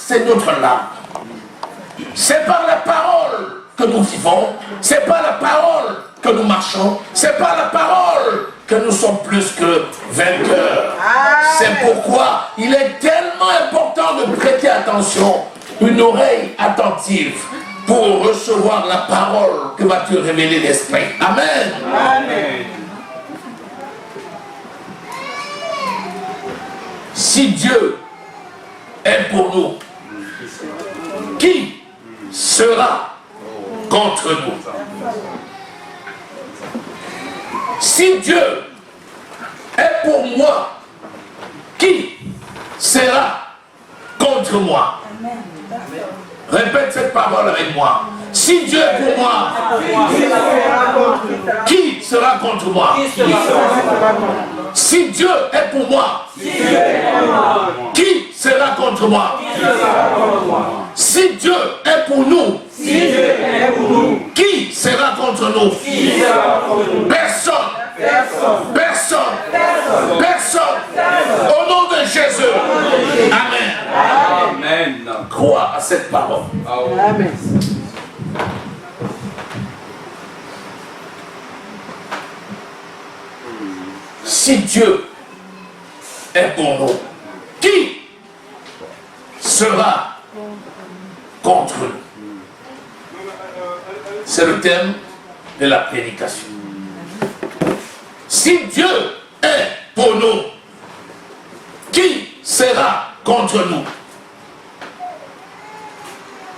c'est notre lame. C'est par la parole que nous vivons, c'est par la parole que nous marchons, c'est par la parole que nous sommes plus que vainqueurs. C'est pourquoi il est tellement important de prêter attention, une oreille attentive pour recevoir la parole que va te révéler l'Esprit. Amen. Amen. Si Dieu est pour nous, qui sera contre nous? Si Dieu est pour moi, qui sera contre moi? Répète cette parole avec moi. Si Dieu est pour moi, qui sera contre moi? Si Dieu est pour moi, qui sera contre moi? Si Dieu est pour nous, qui sera contre nous? Personne. Personne. Personne. Au nom de Jésus. Amen. Amen. Crois à cette parole. Amen. Si Dieu est pour nous, qui sera contre nous? C'est le thème de la prédication. Si Dieu est pour nous, qui sera contre nous?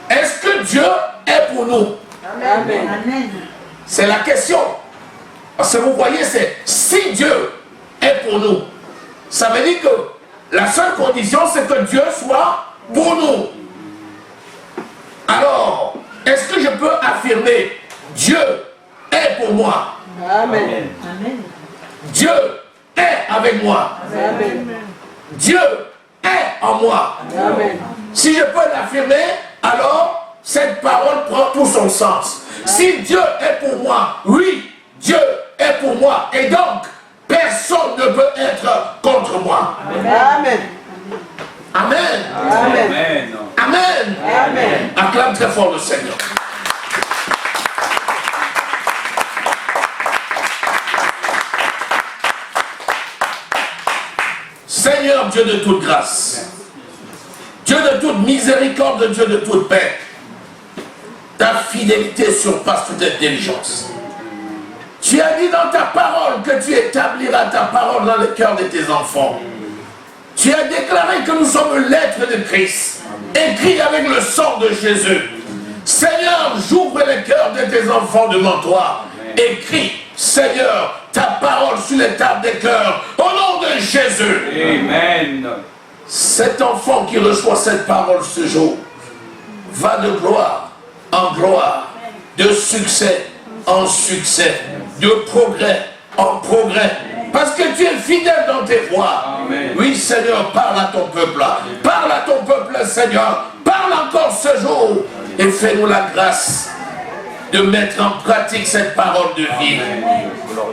Est-ce que Dieu est pour nous? Amen. C'est la question. Parce que vous voyez, c'est si Dieu est pour nous. Ça veut dire que la seule condition, c'est que Dieu soit pour nous. Alors, est-ce que je peux affirmer Dieu est pour moi? Amen. Dieu est avec moi. Amen. Dieu est en moi. Amen. Si je peux l'affirmer, alors cette parole prend tout son sens. Si Dieu est pour moi, oui, Dieu est pour moi. Et donc, personne ne peut être contre moi. Amen. Amen. Amen. Amen. Amen. Acclame très fort le Seigneur. Seigneur Dieu de toute grâce, Dieu de toute miséricorde, Dieu de toute paix, ta fidélité surpasse toute intelligence. Tu as dit dans ta parole que tu établiras ta parole dans le cœur de tes enfants. Tu as déclaré que nous sommes l'être de Christ, écrit avec le sang de Jésus. Seigneur, j'ouvre le cœur de tes enfants devant toi. Écris, Seigneur, ta parole sur les tables des cœurs, au nom de Jésus. Amen. Cet enfant qui reçoit cette parole ce jour va de gloire en gloire, de succès en succès, de progrès en progrès. Parce que tu es fidèle dans tes voies. Amen. Oui, Seigneur, parle à ton peuple. Parle à ton peuple, Seigneur. Parle encore ce jour. Et fais-nous la grâce de mettre en pratique cette parole de vie.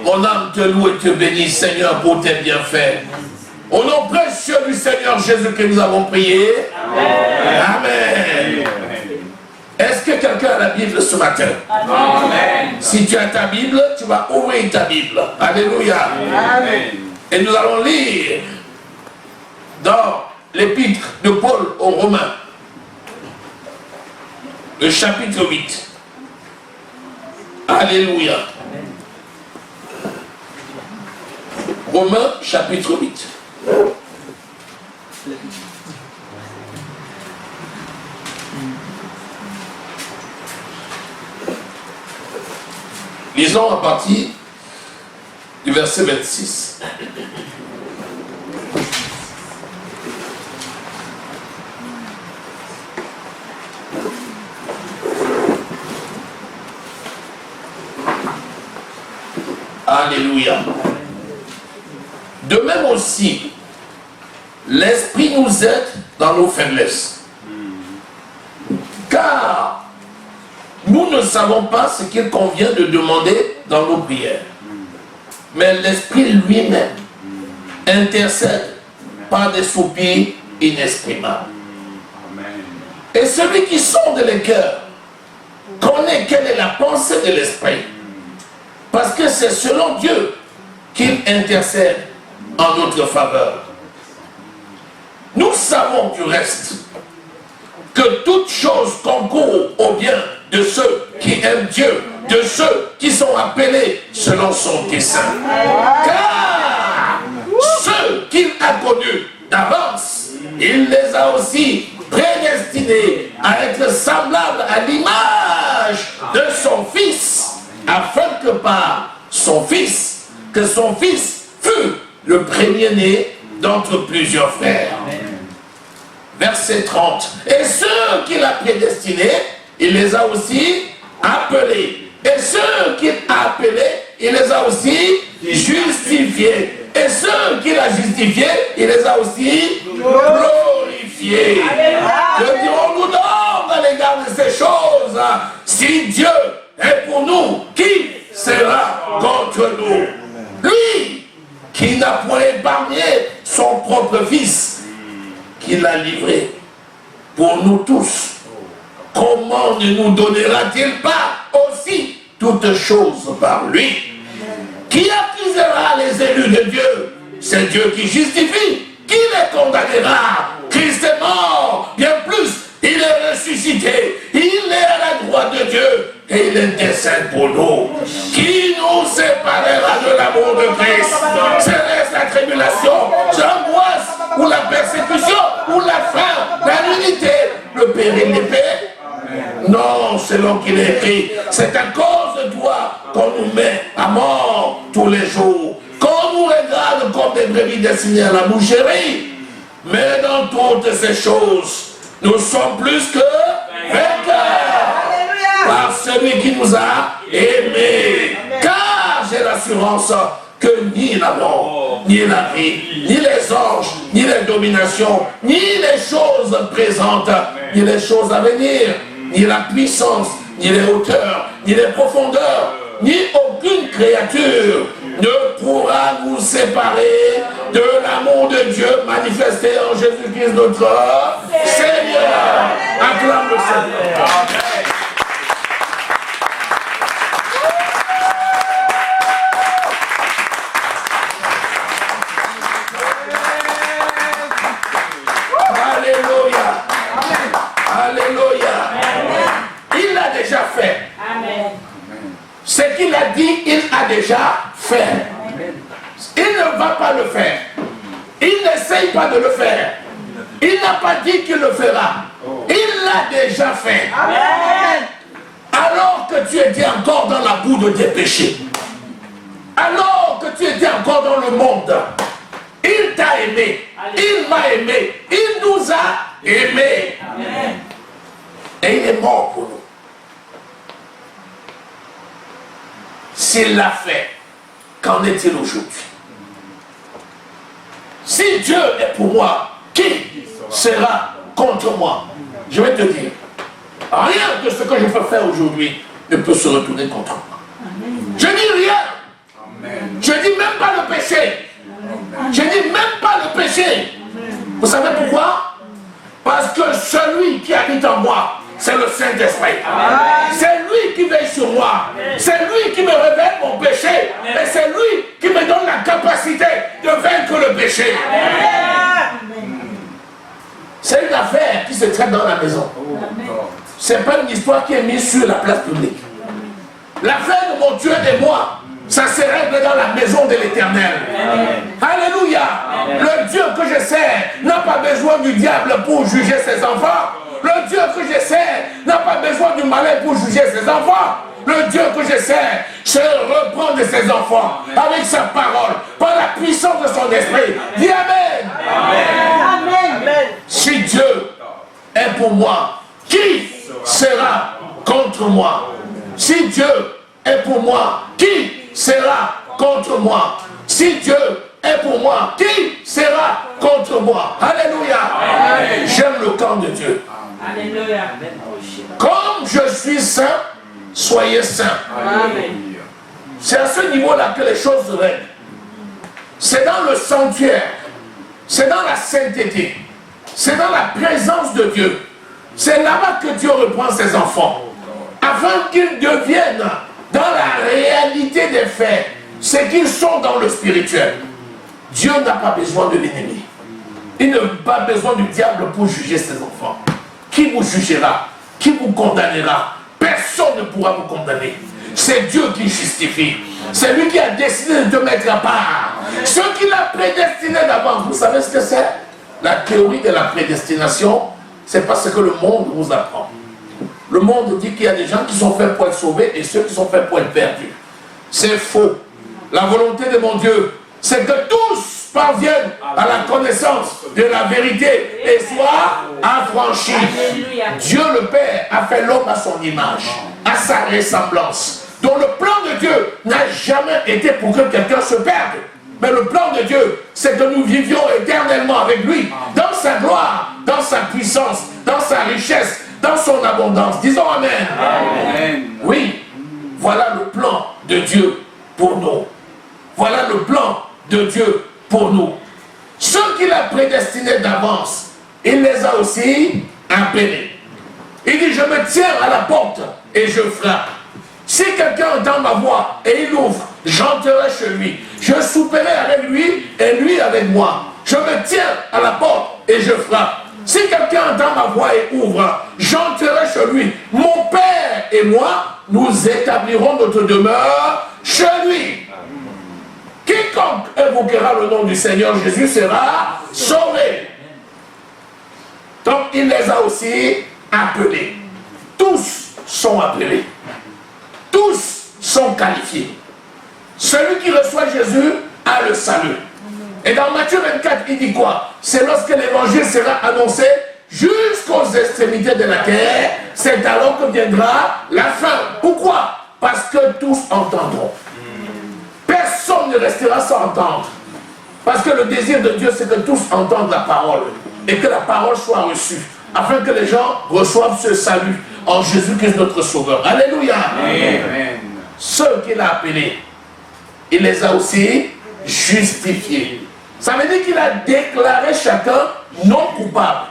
Mon âme te loue et te bénit, Seigneur, pour tes bienfaits. Au nom précieux du Seigneur Jésus que nous avons prié. Amen. Amen. Est-ce que quelqu'un a la Bible ce matin? Amen. Si tu as ta Bible, tu vas ouvrir ta Bible. Alléluia. Amen. Et nous allons lire dans l'épître de Paul aux Romains, le chapitre 8. Alléluia. Romains, chapitre 8. Lisons à partir du verset 26. Alléluia. De même aussi, l'Esprit nous aide dans nos faiblesses. Car nous ne savons pas ce qu'il convient de demander dans nos prières. Mais l'Esprit lui-même intercède par des soupirs inexprimables. Et celui qui sonde les cœurs connaît quelle est la pensée de l'esprit. Parce que c'est selon Dieu qu'il intercède en notre faveur. Nous savons du reste que toute chose concourt au bien de ceux qui aiment Dieu, de ceux qui sont appelés selon son dessein. Car ceux qu'il a connus d'avance, il les a aussi prédestinés à être semblables à l'image de son Fils, afin que par son Fils, que son Fils fût le premier-né d'entre plusieurs frères. Verset 30. Et ceux qu'il a prédestinés, il les a aussi appelés. Et ceux qu'il a appelés, il les a aussi justifiés. Et ceux qu'il a justifiés, il les a aussi glorifiés. Que dirons-nous donc à l'égard de ces choses? Si Dieu est pour nous, qui sera contre nous? Lui qui n'a point épargné son propre Fils, qui l'a livré pour nous tous, comment ne nous donnera-t-il pas aussi toutes choses par lui? Qui accusera les élus de Dieu? C'est Dieu qui justifie. Qui les condamnera? Christ est mort, bien plus, il est ressuscité, il est à la droite de Dieu et il intercède pour nous. Qui nous séparera de l'amour de Christ? Serait-ce la tribulation, l'angoisse, ou la persécution, ou la faim, la nudité, le péril, l'épée? Non, selon qu'il est écrit, c'est à cause de toi qu'on nous met à mort tous les jours, qu'on nous regarde comme des brebis destinées à la boucherie. Mais dans toutes ces choses, nous sommes plus que vainqueurs par celui qui nous a aimés. Car j'ai l'assurance que ni la mort, ni la vie, ni les anges, ni les dominations, ni les choses présentes, ni les choses à venir, ni la puissance, ni les hauteurs, ni les profondeurs, ni aucune créature ne pourra nous séparer de l'amour de Dieu manifesté en Jésus-Christ notre Seigneur. Acclame le Seigneur. Alléluia. Alléluia. Il l'a déjà fait. Amen. Ce qu'il a dit, il a déjà fait. Il ne va pas le faire. Il n'essaye pas de le faire. Il n'a pas dit qu'il le fera. Il l'a déjà fait. Amen. Alors que tu étais encore dans la boue de tes péchés. Alors que tu étais encore dans le monde. Il t'a aimé. Il m'a aimé. Il nous a aimés. Et il est mort pour nous. S'il l'a fait, qu'en est-il aujourd'hui? Si Dieu est pour moi, qui sera contre moi? Je vais te dire, rien de ce que je peux faire aujourd'hui ne peut se retourner contre moi. Je dis rien. Je dis même pas le péché. Je dis même pas le péché. Vous savez pourquoi? Parce que celui qui habite en moi, c'est le Saint-Esprit. C'est lui qui veille sur moi. C'est lui qui me révèle mon péché. Et c'est lui qui me donne la capacité de vaincre le péché. C'est une affaire qui se traite dans la maison. Ce n'est pas une histoire qui est mise sur la place publique. L'affaire de mon Dieu et moi, ça se règle dans la maison de l'Éternel. Alléluia. Le Dieu que je sers n'a pas besoin du diable pour juger ses enfants. Le Dieu que je sers n'a pas besoin du malin pour juger ses enfants. Le Dieu que je sers se reprend de ses enfants avec sa parole, par la puissance de son esprit. Dis Amen. Amen. Amen. Si Dieu est pour moi, qui sera contre moi? Si Dieu est pour moi, qui sera contre moi? Si Dieu est pour moi, qui sera contre moi? Alléluia. J'aime le camp de Dieu. Alléluia. Comme je suis saint, soyez saints. Amen. C'est à ce niveau-là que les choses se règlent. C'est dans le sanctuaire. C'est dans la sainteté. C'est dans la présence de Dieu C'est là-bas que Dieu reprend ses enfants, afin qu'ils deviennent dans la réalité des faits ce qu'ils sont dans le spirituel. Dieu n'a pas besoin de l'ennemi. Il n'a pas besoin du diable pour juger ses enfants. Qui vous jugera? Qui vous condamnera? Personne ne pourra vous condamner. C'est Dieu qui justifie. C'est lui qui a décidé de te mettre à part. Ce qu'il a prédestiné d'avance. Vous savez ce que c'est? La théorie de la prédestination, c'est pas ce que le monde vous apprend. Le monde dit qu'il y a des gens qui sont faits pour être sauvés et ceux qui sont faits pour être perdus. C'est faux. La volonté de mon Dieu, c'est que tous parviennent à la connaissance de la vérité et soient affranchis. Alléluia. Dieu le Père a fait l'homme à son image, à sa ressemblance. Donc le plan de Dieu n'a jamais été pour que quelqu'un se perde. Mais le plan de Dieu, c'est que nous vivions éternellement avec lui, dans sa gloire, dans sa puissance, dans sa richesse, dans son abondance. Disons Amen. Amen. Oui, voilà le plan de Dieu pour nous. Voilà le plan de Dieu pour nous. Ceux qu'il a prédestinés d'avance, il les a aussi appelés. Il dit, je me tiens à la porte et je frappe. Si quelqu'un entend ma voix et il ouvre, j'entrerai chez lui. Je souperai avec lui et lui avec moi. Je me tiens à la porte et je frappe. Si quelqu'un entend ma voix et ouvre, j'entrerai chez lui. Mon Père et moi, nous établirons notre demeure chez lui. Quiconque évoquera le nom du Seigneur Jésus sera sauvé. Donc il les a aussi appelés. Tous sont appelés. Tous sont qualifiés. Celui qui reçoit Jésus a le salut. Et dans Matthieu 24, il dit quoi? C'est lorsque l'évangile sera annoncé jusqu'aux extrémités de la terre, c'est alors que viendra la fin. Pourquoi? Parce que tous entendront. Personne ne restera sans entendre. Parce que le désir de Dieu, c'est que tous entendent la parole. Et que la parole soit reçue. Afin que les gens reçoivent ce salut en Jésus-Christ notre Sauveur. Alléluia. Amen. Ceux qu'il a appelés, il les a aussi justifiés. Ça veut dire qu'il a déclaré chacun non coupable.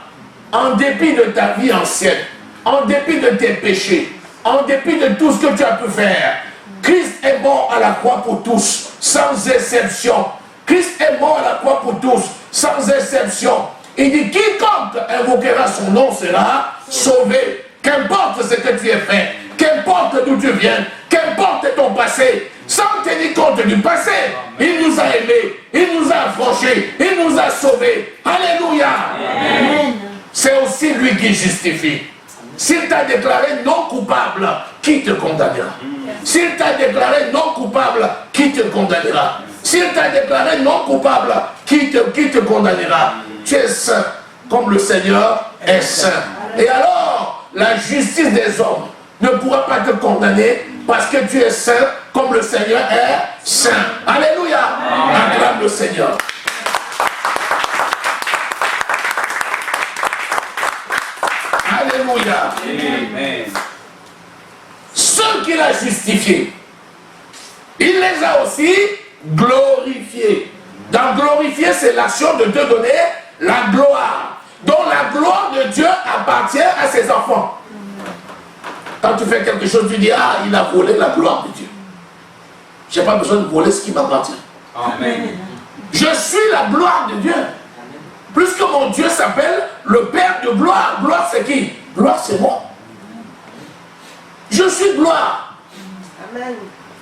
En dépit de ta vie ancienne, en dépit de tes péchés, en dépit de tout ce que tu as pu faire. Christ est mort à la croix pour tous, sans exception. Christ est mort à la croix pour tous, sans exception. Il dit, quiconque invoquera son nom sera sauvé. Qu'importe ce que tu as fait, qu'importe d'où tu viens, qu'importe ton passé, sans tenir compte du passé, il nous a aimés, il nous a affranchis, il nous a sauvés. Alléluia. Amen. C'est aussi lui qui justifie. S'il t'a déclaré non coupable, qui te condamnera? S'il t'a déclaré non coupable, qui te condamnera? S'il t'a déclaré non coupable, qui te condamnera? Tu es saint, comme le Seigneur est saint. Et alors, la justice des hommes ne pourra pas te condamner parce que tu es saint, comme le Seigneur est saint. Alléluia. Acclame le Seigneur. Alléluia. Amen. Ceux qu'il a justifiés, il les a aussi glorifiés. Dans glorifier, c'est l'action de te donner la gloire. Donc la gloire de Dieu appartient à ses enfants. Quand tu fais quelque chose, tu dis, ah, il a volé la gloire de Dieu. Je n'ai pas besoin de voler ce qui m'appartient. Amen. Je suis la gloire de Dieu. Puisque mon Dieu s'appelle le Père de gloire. Gloire, c'est qui? Gloire, c'est moi. Je suis gloire. Amen.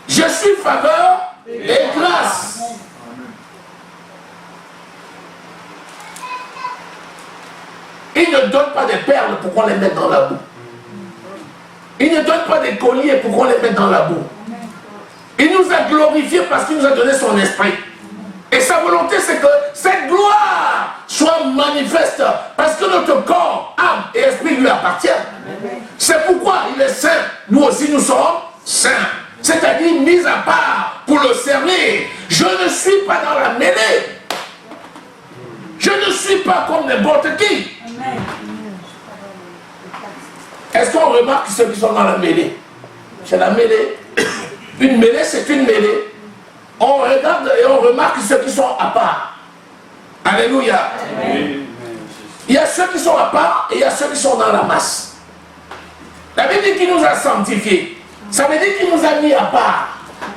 Je suis faveur et grâce. Il ne donne pas des perles pour qu'on les mette dans la boue. Il ne donne pas des colliers pour qu'on les mette dans la boue. Il nous a glorifiés parce qu'il nous a donné son esprit. Et sa volonté, c'est que cette gloire soit manifeste. Parce que notre corps, âme et esprit lui appartiennent. C'est pourquoi il est saint. Nous aussi, nous sommes saints. C'est-à-dire mis à part pour le servir. Je ne suis pas dans la mêlée. Je ne suis pas comme n'importe qui. Est-ce qu'on remarque ceux qui sont dans la mêlée? C'est la mêlée. Une mêlée, c'est une mêlée. On regarde et on remarque ceux qui sont à part. Alléluia. Amen. Il Il y a ceux qui sont à part et il y a ceux qui sont dans la masse. La Bible dit qu'il nous a sanctifiés. Ça veut dire qu'il nous a mis à part.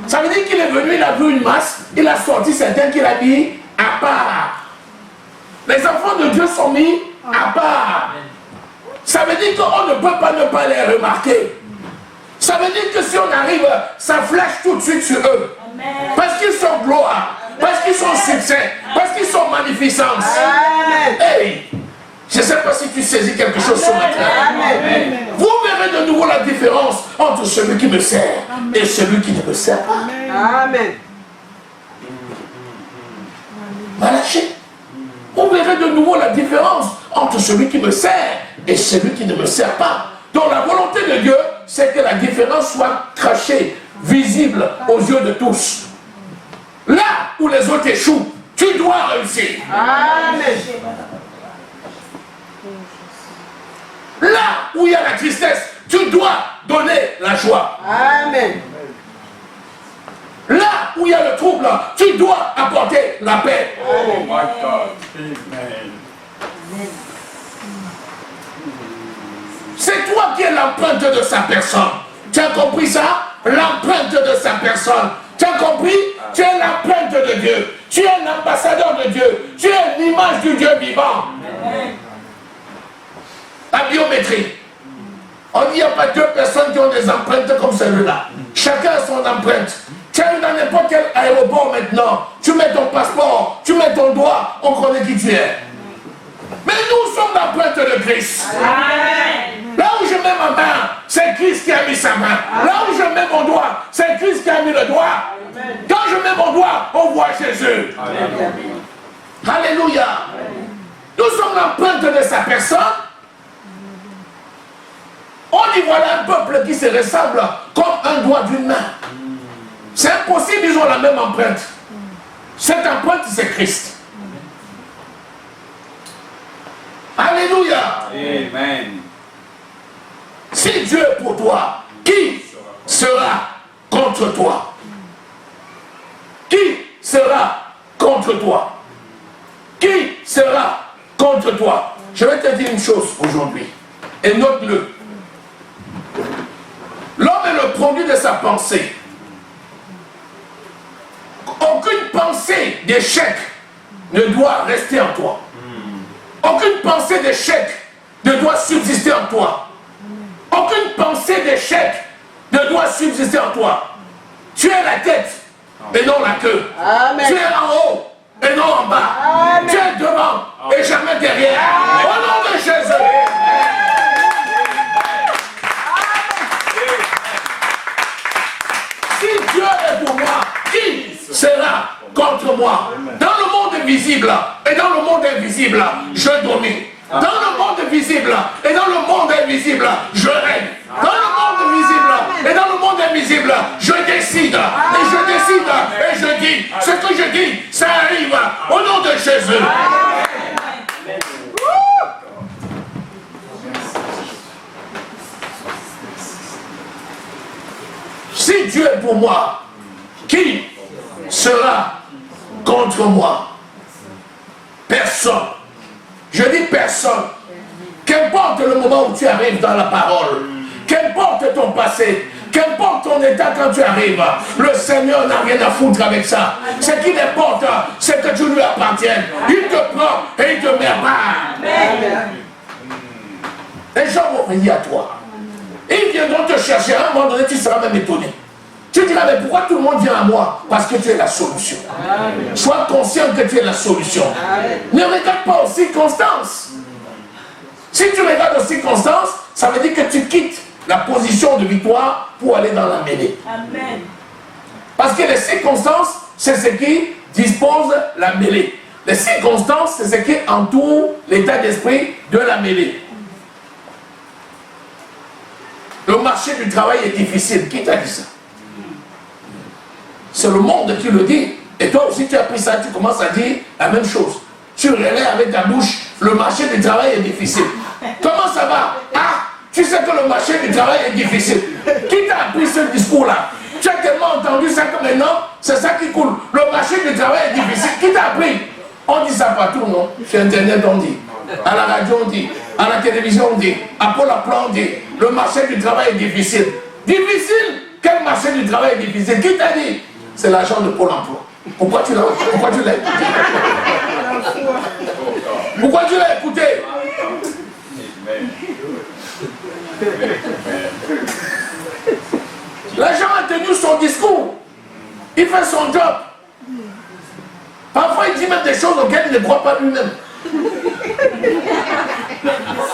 Ça veut dire qu'il est venu, il a vu une masse, il a sorti certains qu'il a mis à part. Les enfants de Dieu sont mis à part. Ça veut dire qu'on ne peut pas ne pas les remarquer. Ça veut dire que si on arrive, ça flash tout de suite sur eux. Parce qu'ils sont gloire, parce qu'ils sont succès, parce qu'ils sont magnificence. Hey, je ne sais pas si tu saisis quelque chose ce matin. Vous verrez de nouveau la différence entre celui qui me sert et celui qui ne me sert pas. Amen. Malachi. Vous verrez de nouveau la différence entre celui qui me sert et celui qui ne me sert pas. Donc la volonté de Dieu, c'est que la différence soit cachée, visible aux yeux de tous. Là où les autres échouent, tu dois réussir. Amen. Là où il y a la tristesse, tu dois donner la joie. Amen. Là où il y a le trouble, tu dois apporter la paix. Oh my God. Amen. C'est toi qui es l'empreinte de sa personne. Tu as compris ça? L'empreinte de sa personne. Tu as compris? Tu es l'empreinte de Dieu. Tu es l'ambassadeur de Dieu. Tu es l'image du Dieu vivant. La biométrie. On dit qu'il n'y a pas deux personnes qui ont des empreintes comme celle-là. Chacun a son empreinte. Tu arrives dans n'importe quel aéroport maintenant. Tu mets ton passeport, tu mets ton doigt, on connaît qui tu es. Mais nous sommes l'empreinte de Christ. Amen. Là où je mets ma main, c'est Christ qui a mis sa main. Là où je mets mon doigt, c'est Christ qui a mis le doigt. Quand je mets mon doigt, on voit Jésus. Alléluia. Nous sommes l'empreinte de sa personne. On y voilà un peuple qui se ressemble comme un doigt d'une main. C'est impossible, ils ont la même empreinte. Cette empreinte, c'est Christ. Alléluia. Amen. Si Dieu est pour toi, qui sera contre toi? Qui sera contre toi? Qui sera contre toi? Je vais te dire une chose aujourd'hui, et note-le. L'homme est le produit de sa pensée. Aucune pensée d'échec ne doit rester en toi. Aucune pensée d'échec ne doit subsister en toi. Aucune pensée d'échec ne doit subsister en toi. Tu es la tête et non la queue. Amen. Tu es en haut et non en bas. Amen. Tu es devant et jamais derrière. Au nom de Jésus. Si Dieu est pour moi, qui sera contre moi? Dans le monde visible et dans le monde invisible, je domine. Dans le monde visible et dans le monde invisible, je règne. Dans le monde visible et dans le monde invisible, je décide. Et je décide et je dis. Ce que je dis, ça arrive. Au nom de Jésus. Si Dieu est pour moi, qui sera contre moi? Personne. Je dis personne. Qu'importe le moment où tu arrives dans la parole, qu'importe ton passé, qu'importe ton état quand tu arrives, le Seigneur n'a rien à foutre avec ça. Ce qui importe, c'est que tu lui appartiennes. Il te prend et il te met à part. Les gens vont venir à toi. Ils viendront te chercher. À un moment donné, tu seras même étonné. Tu diras, mais pourquoi tout le monde vient à moi? Parce que tu es la solution. Amen. Sois conscient que tu es la solution. Amen. Ne regarde pas aux circonstances. Si tu regardes aux circonstances, ça veut dire que tu quittes la position de victoire pour aller dans la mêlée. Amen. Parce que les circonstances, c'est ce qui dispose la mêlée. Les circonstances, c'est ce qui entoure l'état d'esprit de la mêlée. Le marché du travail est difficile. Qui t'a dit ça? C'est le monde qui le dit. Et toi aussi, tu as pris ça, tu commences à dire la même chose. Tu relèves avec ta bouche, le marché du travail est difficile. Comment ça va? Ah, tu sais que le marché du travail est difficile. Qui t'a appris ce discours-là? Tu as tellement entendu ça que maintenant, c'est ça qui coule. Le marché du travail est difficile. Qui t'a appris? On dit ça partout, non? Sur Internet, on dit. À la radio, on dit. À la télévision, on dit. À Pôle emploi, on dit. Le marché du travail est difficile. Difficile? Quel marché du travail est difficile? Qui t'a dit? C'est l'agent de Pôle emploi. Pourquoi tu l'as écouté? Pourquoi tu l'as écouté? L'agent a tenu son discours. Il fait son job. Parfois, il dit même des choses auxquelles il ne croit pas lui-même.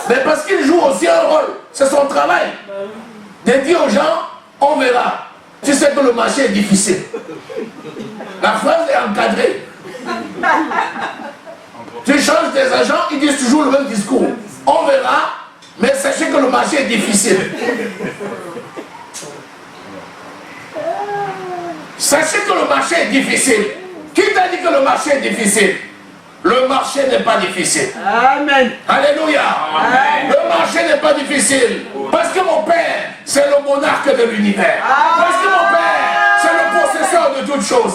Mais parce qu'il joue aussi un rôle. C'est son travail. De dire aux gens, on verra. Tu sais que le marché est difficile. La phrase est encadrée. Tu changes des agents, ils disent toujours le même discours. On verra, mais sachez que le marché est difficile. Sachez que le marché est difficile. Qui t'a dit que le marché est difficile? Le marché n'est pas difficile. Amen. Alléluia. Amen. Le marché n'est pas difficile. Parce que mon Père, c'est le monarque de l'univers. Parce que mon Père, c'est le possesseur de toutes choses.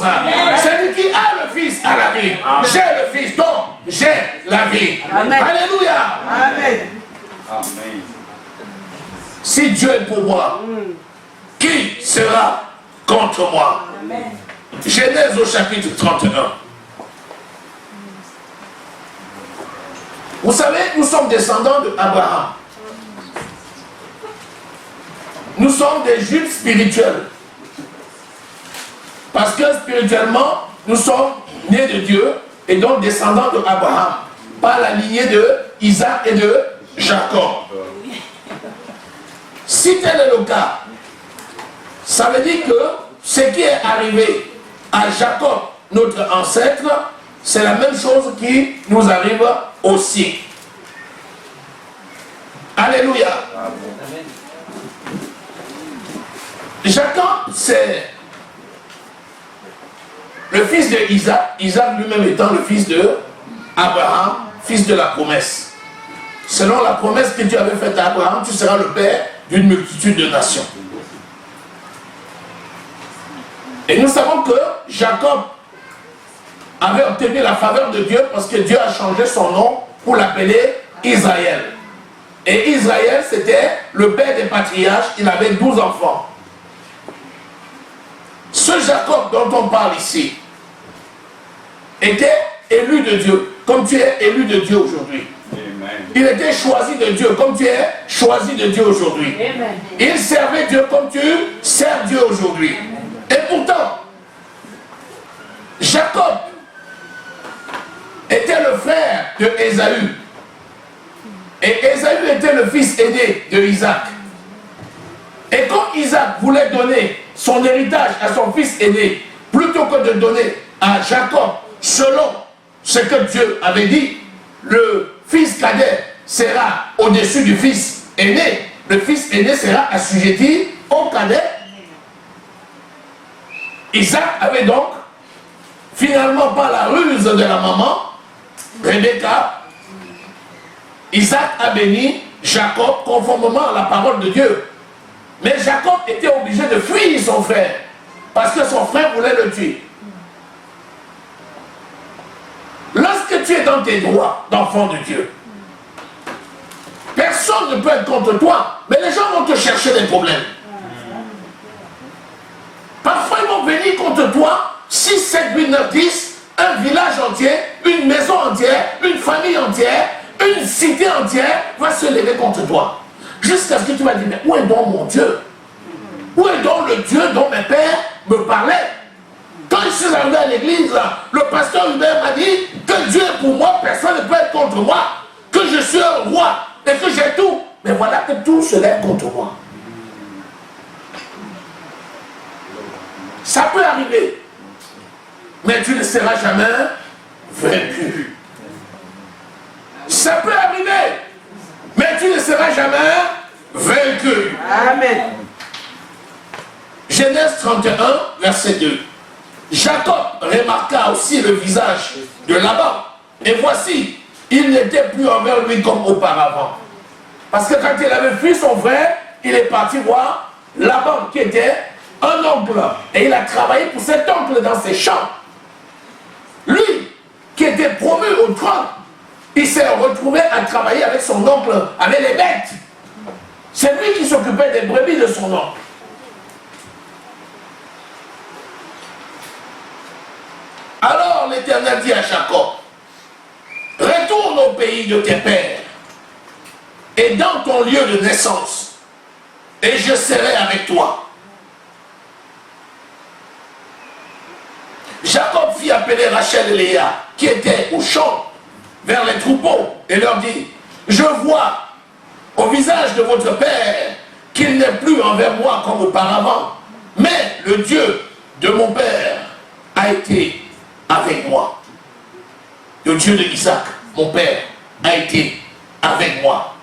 C'est lui qui a le Fils à la vie. J'ai le Fils, donc j'ai la vie. Amen. Alléluia. Amen. Amen. Si Dieu est pour moi, qui sera contre moi? Amen. Genèse au chapitre 31. Vous savez, nous sommes descendants d'Abraham. Nous sommes des juifs spirituels. Parce que spirituellement, nous sommes nés de Dieu et donc descendants d'Abraham. Par la lignée de Isaac et de Jacob. Si tel est le cas, ça veut dire que ce qui est arrivé à Jacob, notre ancêtre, c'est la même chose qui nous arrive aussi. Alléluia. Jacob, c'est le fils de Isaac, Isaac lui-même étant le fils de Abraham, fils de la promesse. Selon la promesse que Dieu avait faite à Abraham, tu seras le père d'une multitude de nations. Et nous savons que Jacob avait obtenu la faveur de Dieu parce que Dieu a changé son nom pour l'appeler Israël. Et Israël, c'était le père des patriarches, il avait 12 enfants. Ce Jacob dont on parle ici était élu de Dieu, comme tu es élu de Dieu aujourd'hui. Il était choisi de Dieu, comme tu es choisi de Dieu aujourd'hui. Il servait Dieu comme tu sers Dieu aujourd'hui. Et pourtant, Jacob était le frère de Ésaü. Et Ésaü était le fils aîné de Isaac. Et quand Isaac voulait donner son héritage à son fils aîné, plutôt que de donner à Jacob, selon ce que Dieu avait dit, le fils cadet sera au-dessus du fils aîné. Le fils aîné sera assujetti au cadet. Isaac avait donc, finalement par la ruse de la maman, Rebecca, Isaac a béni Jacob conformément à la parole de Dieu. Mais Jacob était obligé de fuir son frère, parce que son frère voulait le tuer. Lorsque tu es dans tes droits d'enfant de Dieu, personne ne peut être contre toi, mais les gens vont te chercher des problèmes. Parfois ils vont venir contre toi, 6, 7, 8, 9, 10, un village entier, une maison entière, une famille entière, une cité entière va se lever contre toi. Jusqu'à ce que tu vas dire, mais où est donc mon Dieu? Où est donc le Dieu dont mes pères me parlaient? Quand je suis arrivé à l'église, le pasteur lui-même m'a dit que Dieu est pour moi, personne ne peut être contre moi, que je suis un roi et que j'ai tout. Mais voilà que tout se lève contre moi. Ça peut arriver, mais tu ne seras jamais vaincu. Ça peut arriver, mais tu ne seras jamais vaincu. Amen. Genèse 31, verset 2. Jacob remarqua aussi le visage de Laban. Et voici, il n'était plus envers lui comme auparavant. Parce que quand il avait fui son frère, il est parti voir Laban qui était un oncle. Et il a travaillé pour cet oncle dans ses champs. Lui, qui était promu au trône, il s'est retrouvé à travailler avec son oncle, avec les bêtes. C'est lui qui s'occupait des brebis de son oncle. Alors l'Éternel dit à Jacob, retourne au pays de tes pères et dans ton lieu de naissance, et je serai avec toi. Jacob fit appeler Rachel et Léa, qui étaient au champ, vers les troupeaux, et leur dit, je vois au visage de votre père qu'il n'est plus envers moi comme auparavant, mais le Dieu de mon père a été avec moi. Le Dieu de Isaac, mon père, a été avec moi.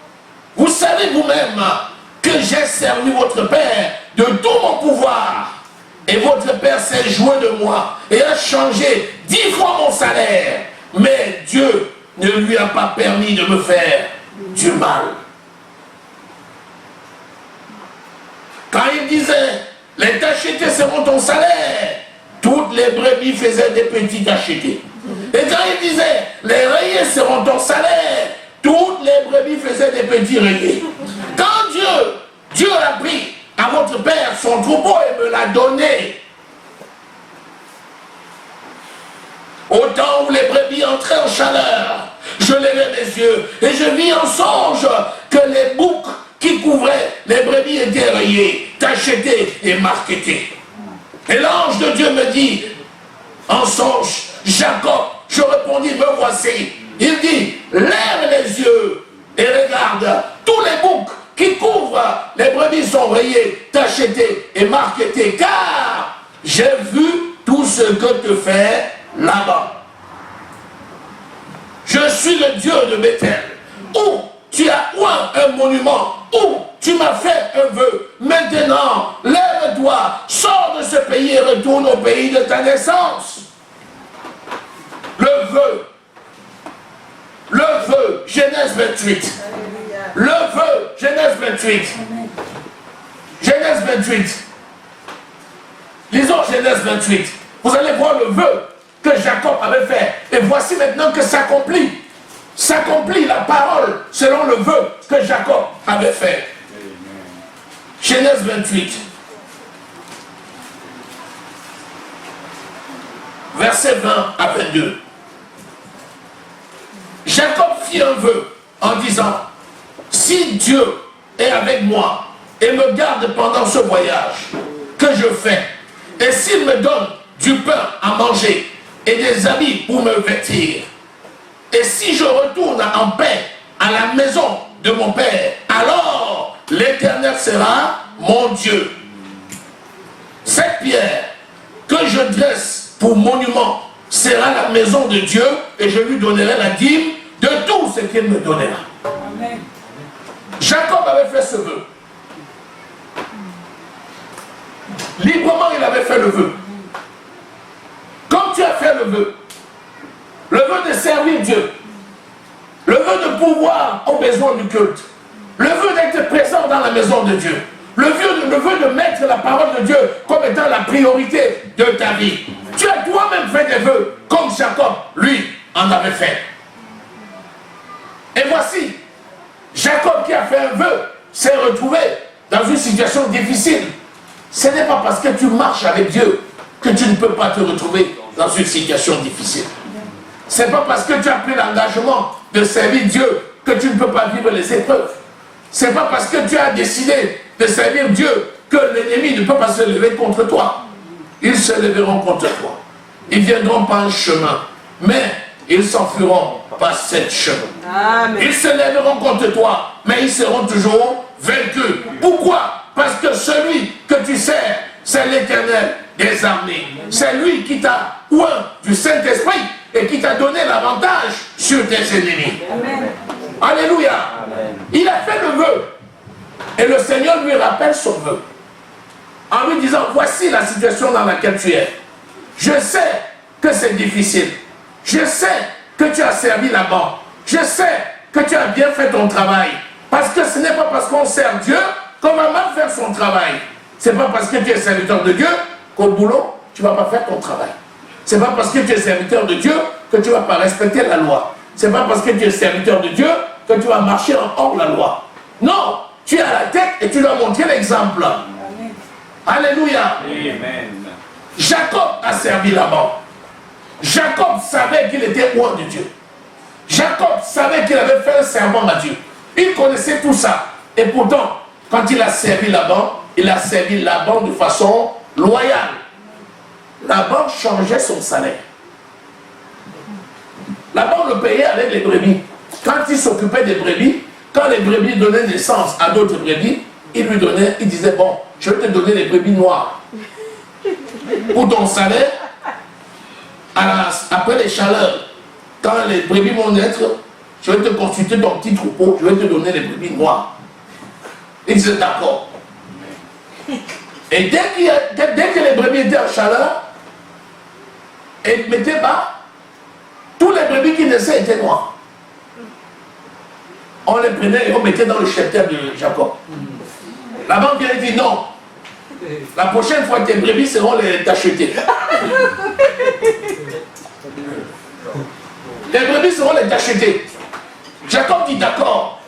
Vous savez vous-même que j'ai servi votre père de tout mon pouvoir. Et votre père s'est joué de moi et a changé 10 fois mon salaire. Mais Dieu ne lui a pas permis de me faire du mal. Quand il disait, les tachetés seront ton salaire, toutes les brebis faisaient des petits tachetés. Et quand il disait, les rayés seront ton salaire, toutes les brebis faisaient des petits rayés. Quand Dieu a pris à votre père son troupeau et me l'a donné, au temps où les brebis entraient en chaleur, je levai mes yeux et je vis en songe que les boucs qui couvraient les brebis étaient rayés, tachetés et marquetés. Et l'ange de Dieu me dit, en songe, Jacob, je répondis, me voici. Il dit, lève les yeux et regarde, tous les boucs qui couvrent les brebis sont rayés, tachetés et marquetés, car j'ai vu tout ce que tu fais là-bas. Je suis le Dieu de Bethel, où tu as oint un monument, où tu m'as fait un vœu. Maintenant, lève-toi, sors de ce pays et retourne au pays de ta naissance. Le vœu, Genèse 28. Le vœu, Genèse 28. Genèse 28. Lisons Genèse 28. Vous allez voir le vœu que Jacob avait fait. Et voici maintenant que s'accomplit. S'accomplit la parole selon le vœu que Jacob avait fait. Genèse 28. Versets 20 à 22. Jacob fit un vœu en disant, si Dieu est avec moi et me garde pendant ce voyage que je fais, et s'il me donne du pain à manger et des habits pour me vêtir, et si je retourne en paix à la maison de mon père, alors l'Éternel sera mon Dieu. Cette pierre que je dresse pour monument sera la maison de Dieu, et je lui donnerai la dîme de tout ce qu'il me donnera. Amen. Jacob avait fait ce vœu. Librement, il avait fait le vœu. Comme tu as fait le vœu de servir Dieu, le vœu de pouvoir aux besoins du culte, le vœu d'être présent dans la maison de Dieu, le vœu de mettre la parole de Dieu comme étant la priorité de ta vie. Tu as toi-même fait des vœux comme Jacob, lui, en avait fait. Et voici, Jacob qui a fait un vœu s'est retrouvé dans une situation difficile. Ce n'est pas parce que tu marches avec Dieu que tu ne peux pas te retrouver dans une situation difficile. Ce n'est pas parce que tu as pris l'engagement de servir Dieu que tu ne peux pas vivre les épreuves. Ce n'est pas parce que tu as décidé de servir Dieu que l'ennemi ne peut pas se lever contre toi. Ils se leveront contre toi. Ils viendront par un chemin, mais ils s'enfuiront par cette chemin. Amen. Ils se lèveront contre toi, mais ils seront toujours vaincus. Pourquoi? Parce que celui que tu sers, c'est l'Éternel des armées. C'est lui qui t'a oint du Saint-Esprit et qui t'a donné l'avantage sur tes ennemis. Amen. Alléluia. Amen. Il a fait le vœu. Et le Seigneur lui rappelle son vœu. En lui disant, voici la situation dans laquelle tu es. Je sais que c'est difficile. Je sais que tu as servi là-bas. Je sais que tu as bien fait ton travail. Parce que ce n'est pas parce qu'on sert Dieu qu'on va mal faire son travail. Ce n'est pas parce que tu es serviteur de Dieu qu'au boulot, tu ne vas pas faire ton travail. Ce n'est pas parce que tu es serviteur de Dieu que tu ne vas pas respecter la loi. c'est pas parce que tu es serviteur de Dieu que tu vas marcher hors la loi. Non, tu es à la tête et tu dois montrer l'exemple. Alléluia. Amen. Jacob a servi Laban. Jacob savait qu'il était loin de Dieu. Jacob savait qu'il avait fait un serment à Dieu. Il connaissait tout ça. Et pourtant, quand il a servi Laban, il a servi Laban de façon loyale. Laban changeait son salaire. Laban le payait avec les brebis. Quand il s'occupait des brebis, quand les brebis donnaient naissance à d'autres brebis, il lui donnait, il disait, bon, je vais te donner les brebis noires. Pour ton salaire, après les chaleurs, quand les brebis vont naître, je vais te consulter ton petit troupeau, je vais te donner les brebis noires. Il disait d'accord. Et dès que les brebis étaient en chaleur, et mettaient bas, tous les brebis qui naissaient étaient noirs. On les prenait et on mettait dans le cheptel de Jacob. La banque vient et dit non. La prochaine fois tes brebis seront les tachetées. Les brebis seront les tachetées. Jacob dit d'accord.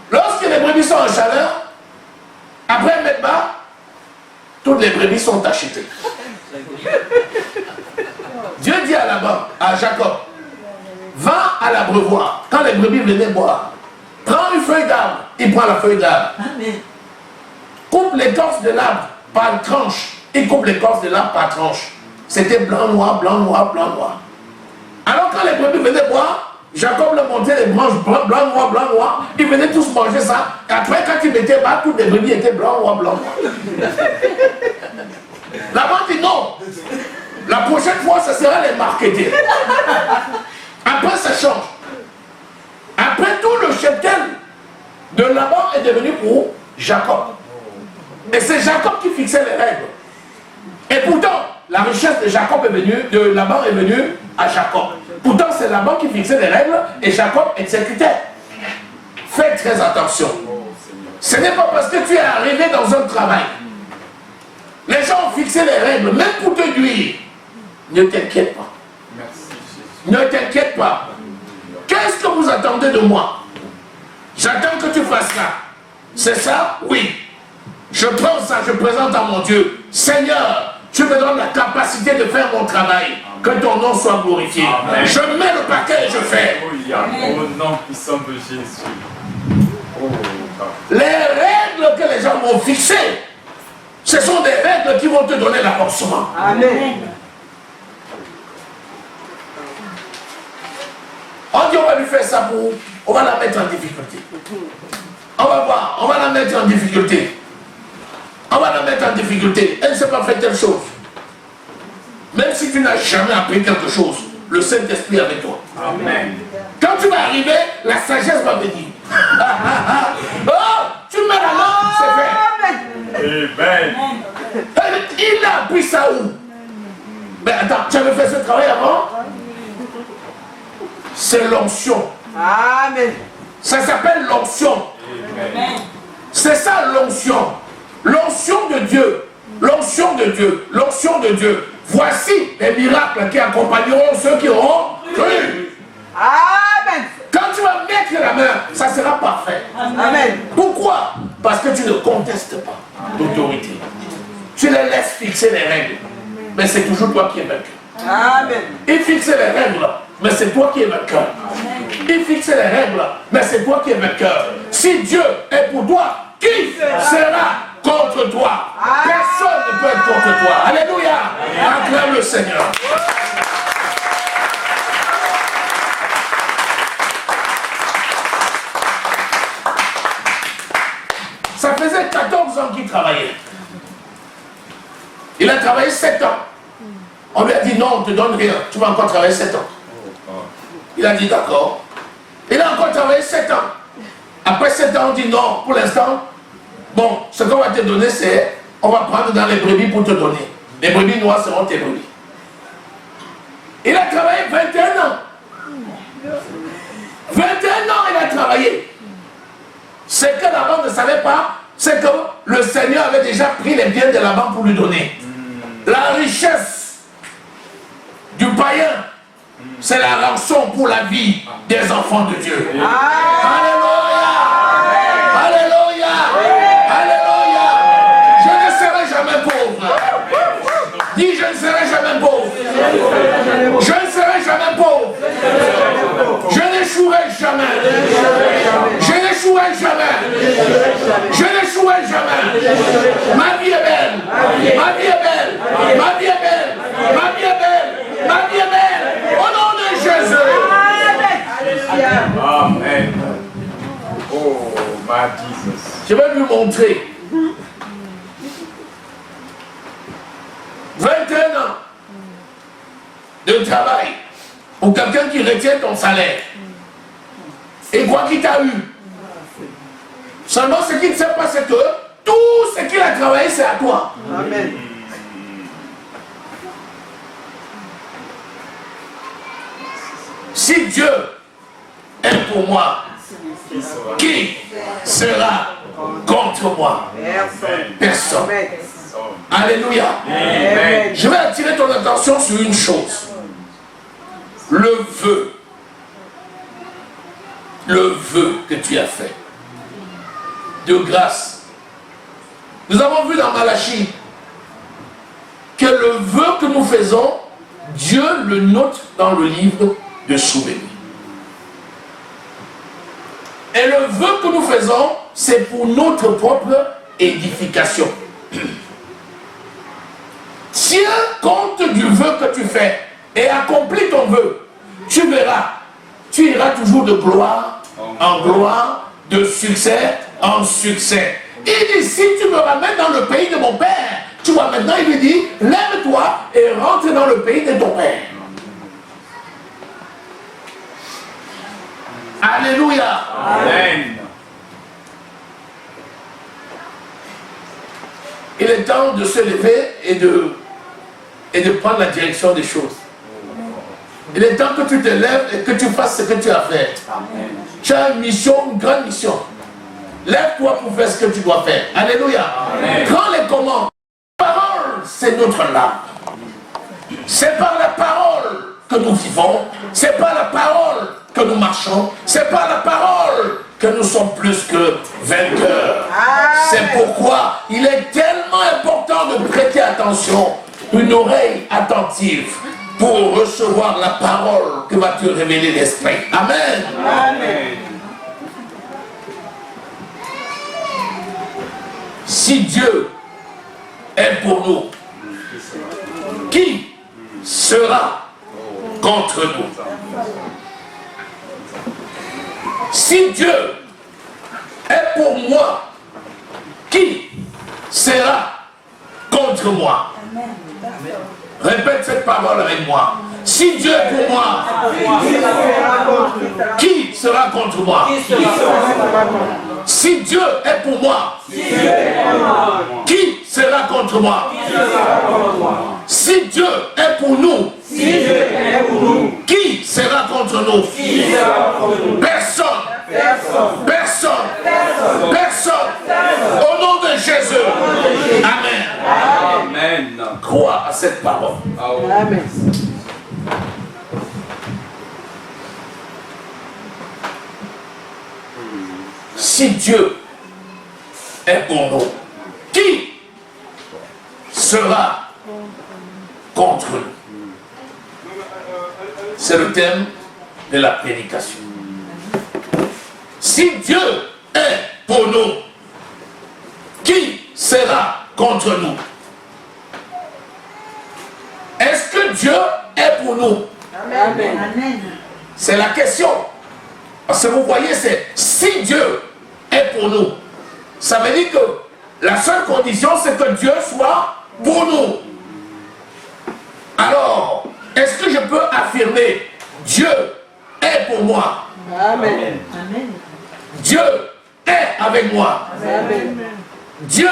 Lorsque les brebis sont en chaleur, après mettre bas, toutes les brebis sont tachetées. Dieu dit à Jacob, va à l'abreuvoir. Quand les brebis venaient boire, prends une feuille d'arbre. Il prend la feuille d'arbre. Coupe l'écorce de l'arbre par tranche. Il coupe l'écorce de l'arbre par tranche. C'était blanc, noir, blanc, noir, blanc, noir. Alors quand les brebis venaient boire, Jacob leur montrait les branches blanc, noir, blanc, noir. Ils venaient tous manger ça. Et après, quand ils mettaient bas, toutes les brebis étaient blanc, noir, blanc, noir. La banque dit non. La prochaine fois, ça sera les marketés. Après, ça change. Après, tout le cheptel de Laban est devenu pour Jacob. Et c'est Jacob qui fixait les règles. Et pourtant, la richesse de Jacob est venue, de Laban est venue à Jacob. Pourtant, c'est Laban qui fixait les règles et Jacob exécutait. Fais très attention. Ce n'est pas parce que tu es arrivé dans un travail. Les gens ont fixé les règles, même pour te nuire. Ne t'inquiète pas. Ne t'inquiète pas. Qu'est-ce que vous attendez de moi? J'attends que tu fasses ça. C'est ça? Oui. Je prends ça, je présente à mon Dieu. Seigneur, tu me donnes la capacité de faire mon travail. Que ton nom soit glorifié. Amen. Je mets le paquet et je fais. Au nom puissant de Jésus. Les règles que les gens vont fixer, ce sont des règles qui vont te donner l'avancement. Amen. On dit on va lui faire ça pour... On va la mettre en difficulté. On va voir, on va la mettre en difficulté. On va la mettre en difficulté. Elle ne sait pas faire telle chose. Même si tu n'as jamais appris quelque chose, le Saint-Esprit est avec toi. Amen. Quand tu vas arriver, la sagesse va venir. Oh, tu mets la main, c'est fait. Amen. Il a appris ça où? Mais attends, tu avais fait ce travail avant? C'est l'onction. Amen. Ça s'appelle l'onction. C'est ça l'onction. L'onction de Dieu. L'onction de Dieu. L'onction de Dieu. Voici les miracles qui accompagneront ceux qui auront cru. Amen. Quand tu vas mettre la main, ça sera parfait. Amen. Pourquoi? Parce que tu ne contestes pas l'autorité. Tu les laisses fixer les règles. Mais c'est toujours toi qui es vainqueur. Amen. Il fixe les règles, mais c'est toi qui es vainqueur. Il fixe les règles, mais c'est toi qui es vainqueur. Si Dieu est pour toi, qui sera contre toi? Personne ne peut être contre toi. Alléluia. Acclame le Seigneur. Ça faisait 14 ans qu'il travaillait. Il a travaillé 7 ans. On lui a dit non, on ne te donne rien. Tu vas encore travailler 7 ans. Il a dit d'accord. Il a encore travaillé 7 ans. Après 7 ans, on dit non, pour l'instant, bon, ce qu'on va te donner, c'est, on va prendre dans les brebis pour te donner. Les brebis noires seront tes brebis. Il a travaillé 21 ans. 21 ans, il a travaillé. Ce que Laban ne savait pas, c'est que le Seigneur avait déjà pris les biens de Laban pour lui donner. La richesse du païen C'est la rançon pour la vie des enfants de Dieu. Amen. Alléluia. Alléluia. Alléluia. Je ne serai jamais pauvre. Dis, je ne serai jamais pauvre. Je ne serai jamais pauvre. Je n'échouerai jamais. Je n'échouerai jamais. Je n'échouerai jamais. Ma vie est belle. Ma vie est belle. Ma vie est belle. Ma vie est belle. Ma vie est belle. Au nom de Jésus. Amen. Oh, my Jesus. Je vais lui montrer. 21 ans de travail pour quelqu'un qui retient ton salaire. Et quoi qu'il t'a eu. Seulement ce qu'il ne sait pas, c'est que tout ce qu'il a travaillé, c'est à toi. Amen. Si Dieu est pour moi, qui sera contre moi? Personne. Alléluia. Amen. Je vais attirer ton attention sur une chose. Le vœu que tu as fait de grâce. Nous avons vu dans Malachie que le vœu que nous faisons, Dieu le note dans le livre de souvenirs. Et le vœu que nous faisons, c'est pour notre propre édification. Tiens compte du vœu que tu fais et accomplis ton vœu. Tu verras, tu iras toujours de gloire en gloire, de succès en succès. Il dit, si tu me ramènes dans le pays de mon père, tu vois maintenant, il lui dit, lève-toi et rentre dans le pays de ton père. Alléluia. Amen. Il est temps de se lever et de prendre la direction des choses. Il est temps que tu te lèves et que tu fasses ce que tu as fait. Tu as une mission, une grande mission. Lève-toi pour faire ce que tu dois faire. Alléluia. Prends les commandes. La parole, c'est notre lame. C'est par la parole que nous vivons. C'est par la parole que nous marchons. C'est par la parole que nous sommes plus que vainqueurs. C'est pourquoi il est tellement important de prêter attention, une oreille attentive pour recevoir la parole que va te révéler l'Esprit. Amen. Amen. Si Dieu est pour nous, qui sera contre nous? Si Dieu est pour moi, qui sera contre moi? Répète cette parole avec moi. Si Dieu est pour moi, qui sera contre moi? Si Dieu est pour moi, qui sera contre moi? Si Dieu est pour nous, qui sera contre nous? Personne. Personne. Personne. Au nom de Jésus. Amen. Amen. Crois à cette parole. Amen. Si Dieu est pour nous, qui sera contre nous? C'est le thème de la prédication. Si Dieu est pour nous, qui sera contre nous? Est-ce que Dieu est pour nous? Amen. C'est la question. Parce que vous voyez, c'est si Dieu est pour nous. Ça veut dire que la seule condition, c'est que Dieu soit pour nous. Alors, est-ce que je peux affirmer Dieu est pour moi? Amen. Dieu est avec moi. Amen. Dieu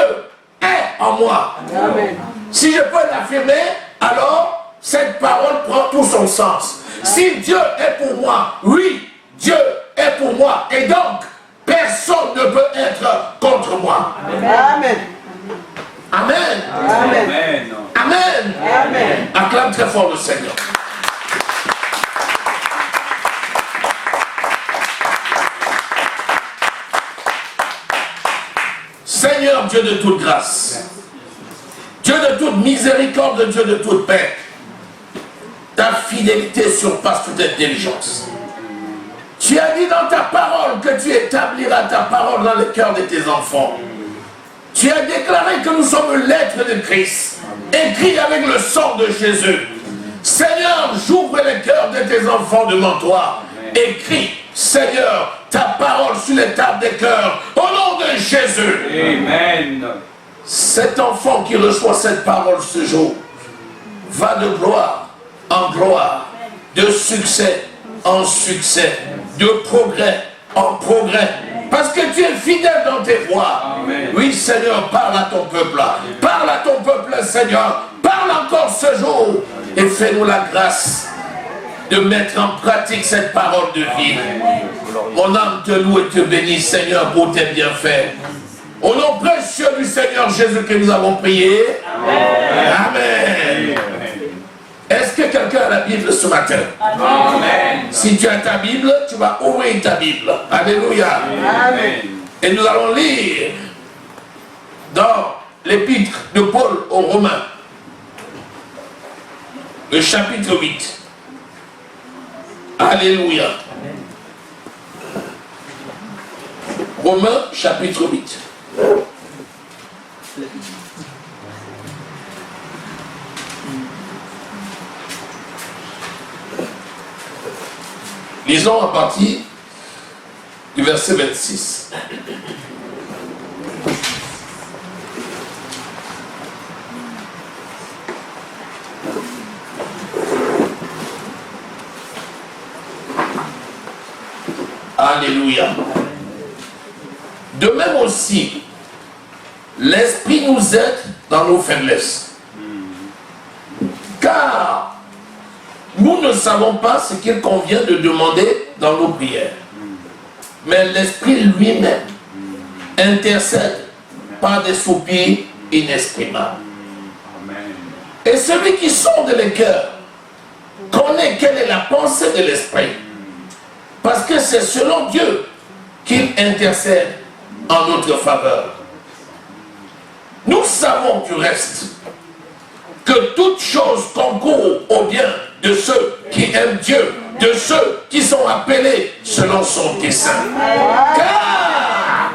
est en moi. Amen. Si je peux l'affirmer, alors cette parole prend tout son sens. Si Dieu est pour moi, oui, Dieu est pour moi. Et donc, personne ne peut être contre moi. Amen. Amen. Amen. Amen. Amen. Amen. Acclame très fort le Seigneur. Seigneur Dieu de toute grâce, Dieu de toute miséricorde, Dieu de toute paix, ta fidélité surpasse toute intelligence. Tu as dit dans ta parole que tu établiras ta parole dans le cœur de tes enfants. Tu as déclaré que nous sommes lettres de Christ, écrites avec le sang de Jésus. Seigneur, j'ouvre les cœurs de tes enfants devant toi. Écris, Seigneur, ta parole sur les tables des cœurs, au nom de Jésus. Amen. Cet enfant qui reçoit cette parole ce jour va de gloire en gloire, de succès en succès, de progrès en progrès. Parce que tu es fidèle dans tes voies. Amen. Oui, Seigneur, parle à ton peuple. Parle à ton peuple, Seigneur. Parle encore ce jour. Et fais-nous la grâce de mettre en pratique cette parole de vie. Mon âme te loue et te bénit, Seigneur, pour tes bienfaits. Au nom précieux du Seigneur Jésus que nous avons prié. Amen. Amen. Est-ce que quelqu'un a la Bible ce matin? Amen. Si tu as ta Bible, tu vas ouvrir ta Bible. Alléluia. Amen. Et nous allons lire dans l'épître de Paul aux Romains, le chapitre 8. Alléluia. Romains, chapitre 8. Lisons à partir du verset 26. Alléluia. De même aussi, l'Esprit nous aide dans nos faiblesses. Car nous ne savons pas ce qu'il convient de demander dans nos prières. Mais l'Esprit lui-même intercède par des soupirs inexprimables. Et celui qui sonde les cœurs connaît quelle est la pensée de l'Esprit. Parce que c'est selon Dieu qu'il intercède en notre faveur. Nous savons du reste que toute chose concourt au bien de ceux qui aiment Dieu, de ceux qui sont appelés selon son dessein. Car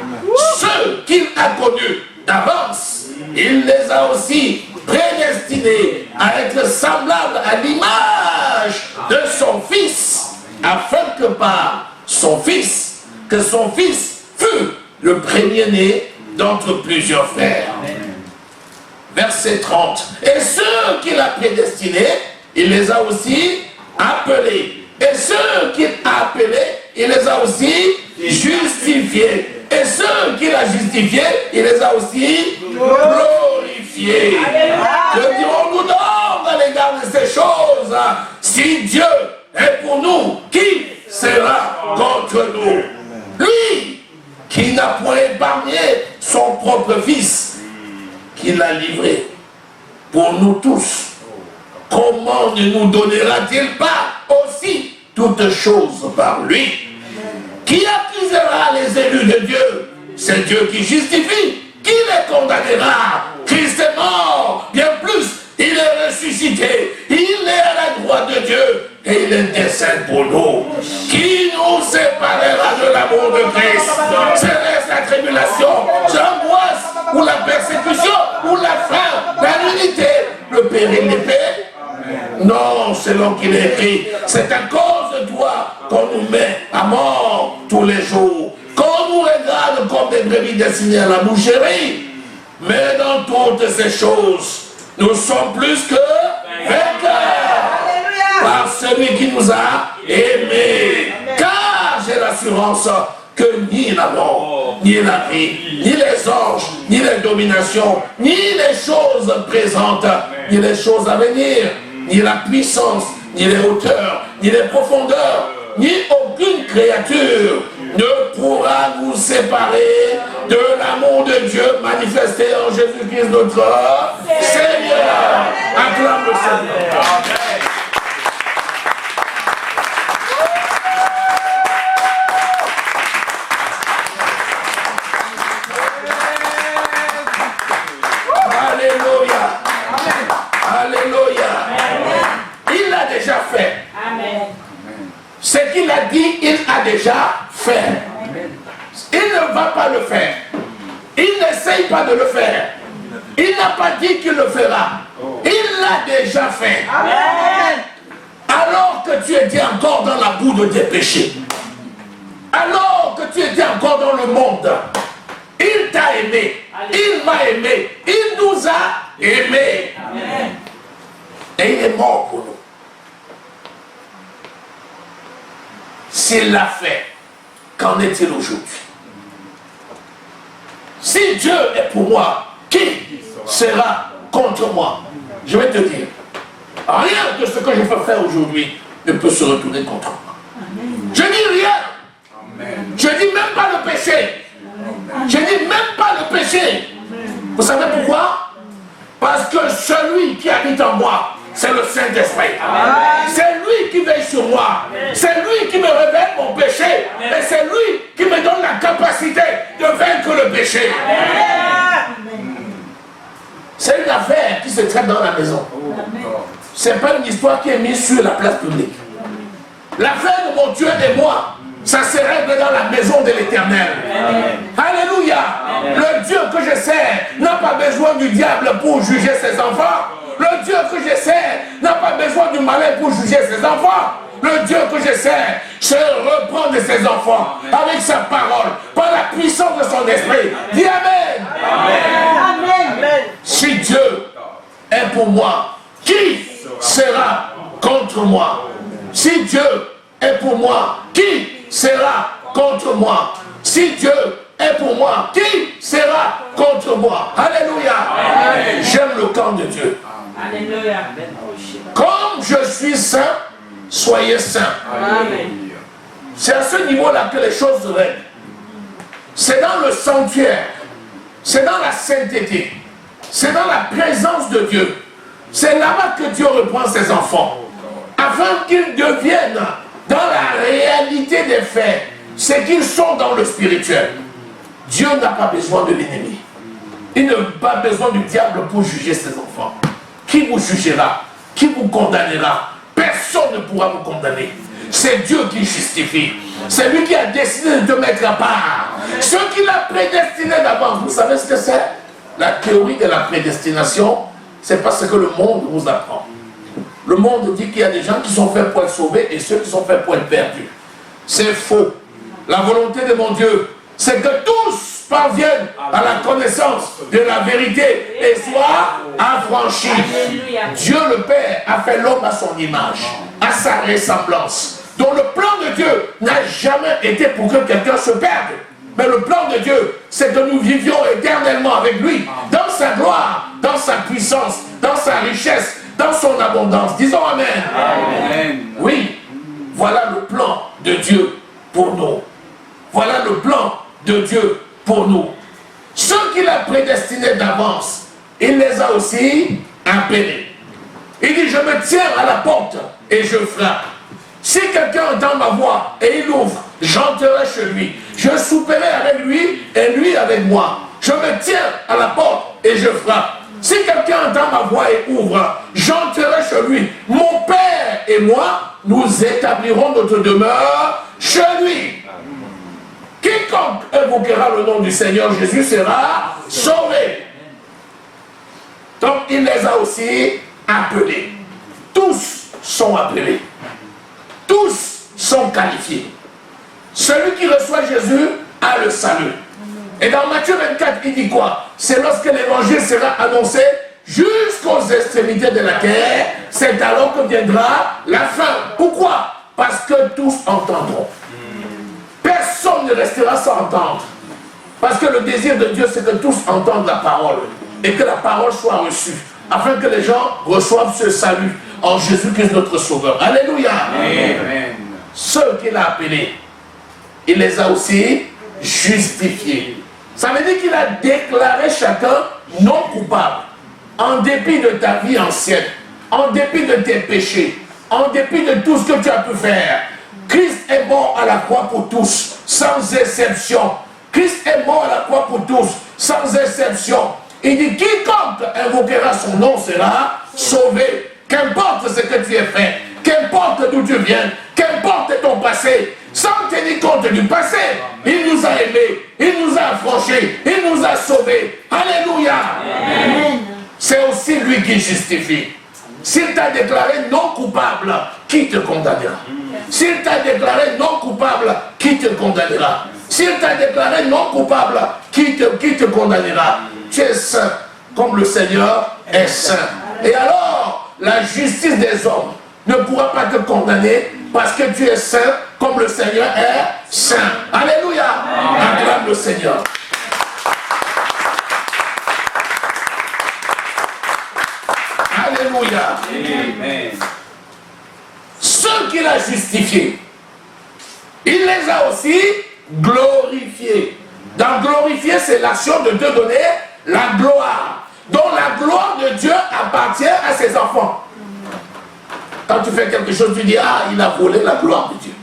ceux qu'il a connus d'avance, il les a aussi prédestinés à être semblables à l'image de son Fils, afin que par son Fils, que son Fils fût le premier-né d'entre plusieurs frères. Verset 30. Et ceux qu'il a prédestinés, il les a aussi appelés. Et ceux qu'il a appelés, il les a aussi justifiés. Et ceux qu'il a justifiés, il les a aussi glorifiés. Que dirons-nous donc à l'égard de ces choses? Si Dieu est pour nous, qui sera contre nous? Lui qui n'a point épargné son propre Fils, qui l'a livré pour nous tous, comment ne nous donnera-t-il pas aussi toutes choses par lui? Qui accusera les élus de Dieu? C'est Dieu qui justifie. Qui les condamnera? Christ est mort, bien plus, il est ressuscité, il est à la droite de Dieu et il intercède pour nous. Qui nous séparera de l'amour de Christ? Serait-ce la tribulation, l'angoisse, ou la persécution, ou la faim, la nudité, le péril d'épée? Non, selon qu'il est écrit, c'est à cause de toi qu'on nous met à mort tous les jours, qu'on nous regarde comme des brebis destinées à la boucherie. Mais dans toutes ces choses, nous sommes plus que vainqueurs par celui qui nous a aimés. Car j'ai l'assurance que ni la mort, ni la vie, ni les anges, ni les dominations, ni les choses présentes, ni les choses à venir, ni la puissance, ni les hauteurs, ni les profondeurs, ni aucune créature ne pourra nous séparer de l'amour de Dieu manifesté en Jésus-Christ notre Seigneur. Acclame le Seigneur. déjà fait. Amen. Ce qu'il a dit, il a déjà fait. Il ne va pas le faire. Il n'essaye pas de le faire. Il n'a pas dit qu'il le fera. Il l'a déjà fait. Amen. Alors que tu étais encore dans la boue de tes péchés. Alors que tu étais encore dans le monde. Il t'a aimé. Il m'a aimé. Il nous a aimés. Amen. Et il est mort pour nous. S'il l'a fait, qu'en est-il aujourd'hui? Si Dieu est pour moi, qui sera contre moi? Je vais te dire, rien de ce que je peux faire aujourd'hui ne peut se retourner contre moi. Je dis rien. Je dis même pas le péché. Je dis même pas le péché. Vous savez pourquoi? Parce que celui qui habite en moi, c'est le Saint-Esprit. C'est lui qui veille sur moi. C'est lui qui me révèle mon péché. Et c'est lui qui me donne la capacité de vaincre le péché. C'est une affaire qui se traite dans la maison. Ce n'est pas une histoire qui est mise sur la place publique. L'affaire de mon Dieu et moi, ça se règle dans la maison de l'Éternel. Alléluia. Le Dieu que je sers n'a pas besoin du diable pour juger ses enfants. Le Dieu que je sers n'a pas besoin du malin pour juger ses enfants. Le Dieu que je sers se reprend de ses enfants avec sa parole, par la puissance de son esprit. Dis Amen. Amen. Si Dieu est pour moi, qui sera contre moi? Si Dieu est pour moi, qui sera contre moi? Si Dieu est pour moi, qui sera contre moi? Alléluia. J'aime le camp de Dieu. Alléluia. Comme je suis saint, soyez saints. Amen. C'est à ce niveau-là que les choses se règlent. C'est dans le sanctuaire. C'est dans la sainteté. C'est dans la présence de Dieu. C'est là-bas que Dieu reprend ses enfants. Afin qu'ils deviennent dans la réalité des faits ce qu'ils sont dans le spirituel. Dieu n'a pas besoin de l'ennemi. Il n'a pas besoin du diable pour juger ses enfants. Qui vous jugera? Qui vous condamnera? Personne ne pourra vous condamner. C'est Dieu qui justifie. C'est lui qui a décidé de te mettre à part. Ce qu'il a prédestiné d'avance. Vous savez ce que c'est? La théorie de la prédestination, c'est pas ce que le monde vous apprend. Le monde dit qu'il y a des gens qui sont faits pour être sauvés et ceux qui sont faits pour être perdus. C'est faux. La volonté de mon Dieu, c'est que tous parviennent à la connaissance de la vérité et soient affranchis. Dieu le Père a fait l'homme à son image, à sa ressemblance. Donc le plan de Dieu n'a jamais été pour que quelqu'un se perde. Mais le plan de Dieu, c'est que nous vivions éternellement avec lui, dans sa gloire, dans sa puissance, dans sa richesse, dans son abondance. Disons Amen. Amen. Oui, voilà le plan de Dieu pour nous. Voilà le plan de Dieu pour nous. Ceux qu'il a prédestinés d'avance, il les a aussi appelés. Il dit, je me tiens à la porte et je frappe. Si quelqu'un entend ma voix et il ouvre, j'entrerai chez lui. Je souperai avec lui et lui avec moi. Je me tiens à la porte et je frappe. Si quelqu'un entend ma voix et ouvre, j'entrerai chez lui. Mon Père et moi, nous établirons notre demeure chez lui. Quiconque invoquera le nom du Seigneur Jésus sera sauvé. Donc il les a aussi appelés. Tous sont appelés. Tous sont qualifiés. Celui qui reçoit Jésus a le salut. Et dans Matthieu 24, il dit quoi? C'est lorsque l'évangile sera annoncé jusqu'aux extrémités de la terre, c'est alors que viendra la fin. Pourquoi? Parce que tous entendront. Personne ne restera sans entendre. Parce que le désir de Dieu, c'est que tous entendent la parole. Et que la parole soit reçue. Afin que les gens reçoivent ce salut en Jésus-Christ notre Sauveur. Alléluia. Amen. Ceux qu'il a appelés, il les a aussi justifiés. Ça veut dire qu'il a déclaré chacun non coupable. En dépit de ta vie ancienne, en dépit de tes péchés, en dépit de tout ce que tu as pu faire. Christ est mort à la croix pour tous, sans exception. Christ est mort à la croix pour tous, sans exception. Il dit, quiconque invoquera son nom sera sauvé. Qu'importe ce que tu as fait, qu'importe d'où tu viens, qu'importe ton passé, sans tenir compte du passé, il nous a aimés, il nous a affranchis, il nous a sauvés. Alléluia. Amen. C'est aussi lui qui justifie. S'il t'a déclaré non coupable, qui te condamnera? S'il t'a déclaré non coupable, qui te condamnera? S'il t'a déclaré non coupable, qui te condamnera? Tu es saint, comme le Seigneur est saint. Et alors, la justice des hommes ne pourra pas te condamner parce que tu es saint, comme le Seigneur est saint. Alléluia. Acclame le Seigneur. Alléluia. Amen. Ceux qu'il a justifiés, il les a aussi glorifiés. Dans glorifier, c'est l'action de te donner la gloire. Donc la gloire de Dieu appartient à ses enfants. Quand tu fais quelque chose, tu dis, ah, il a volé la gloire de Dieu.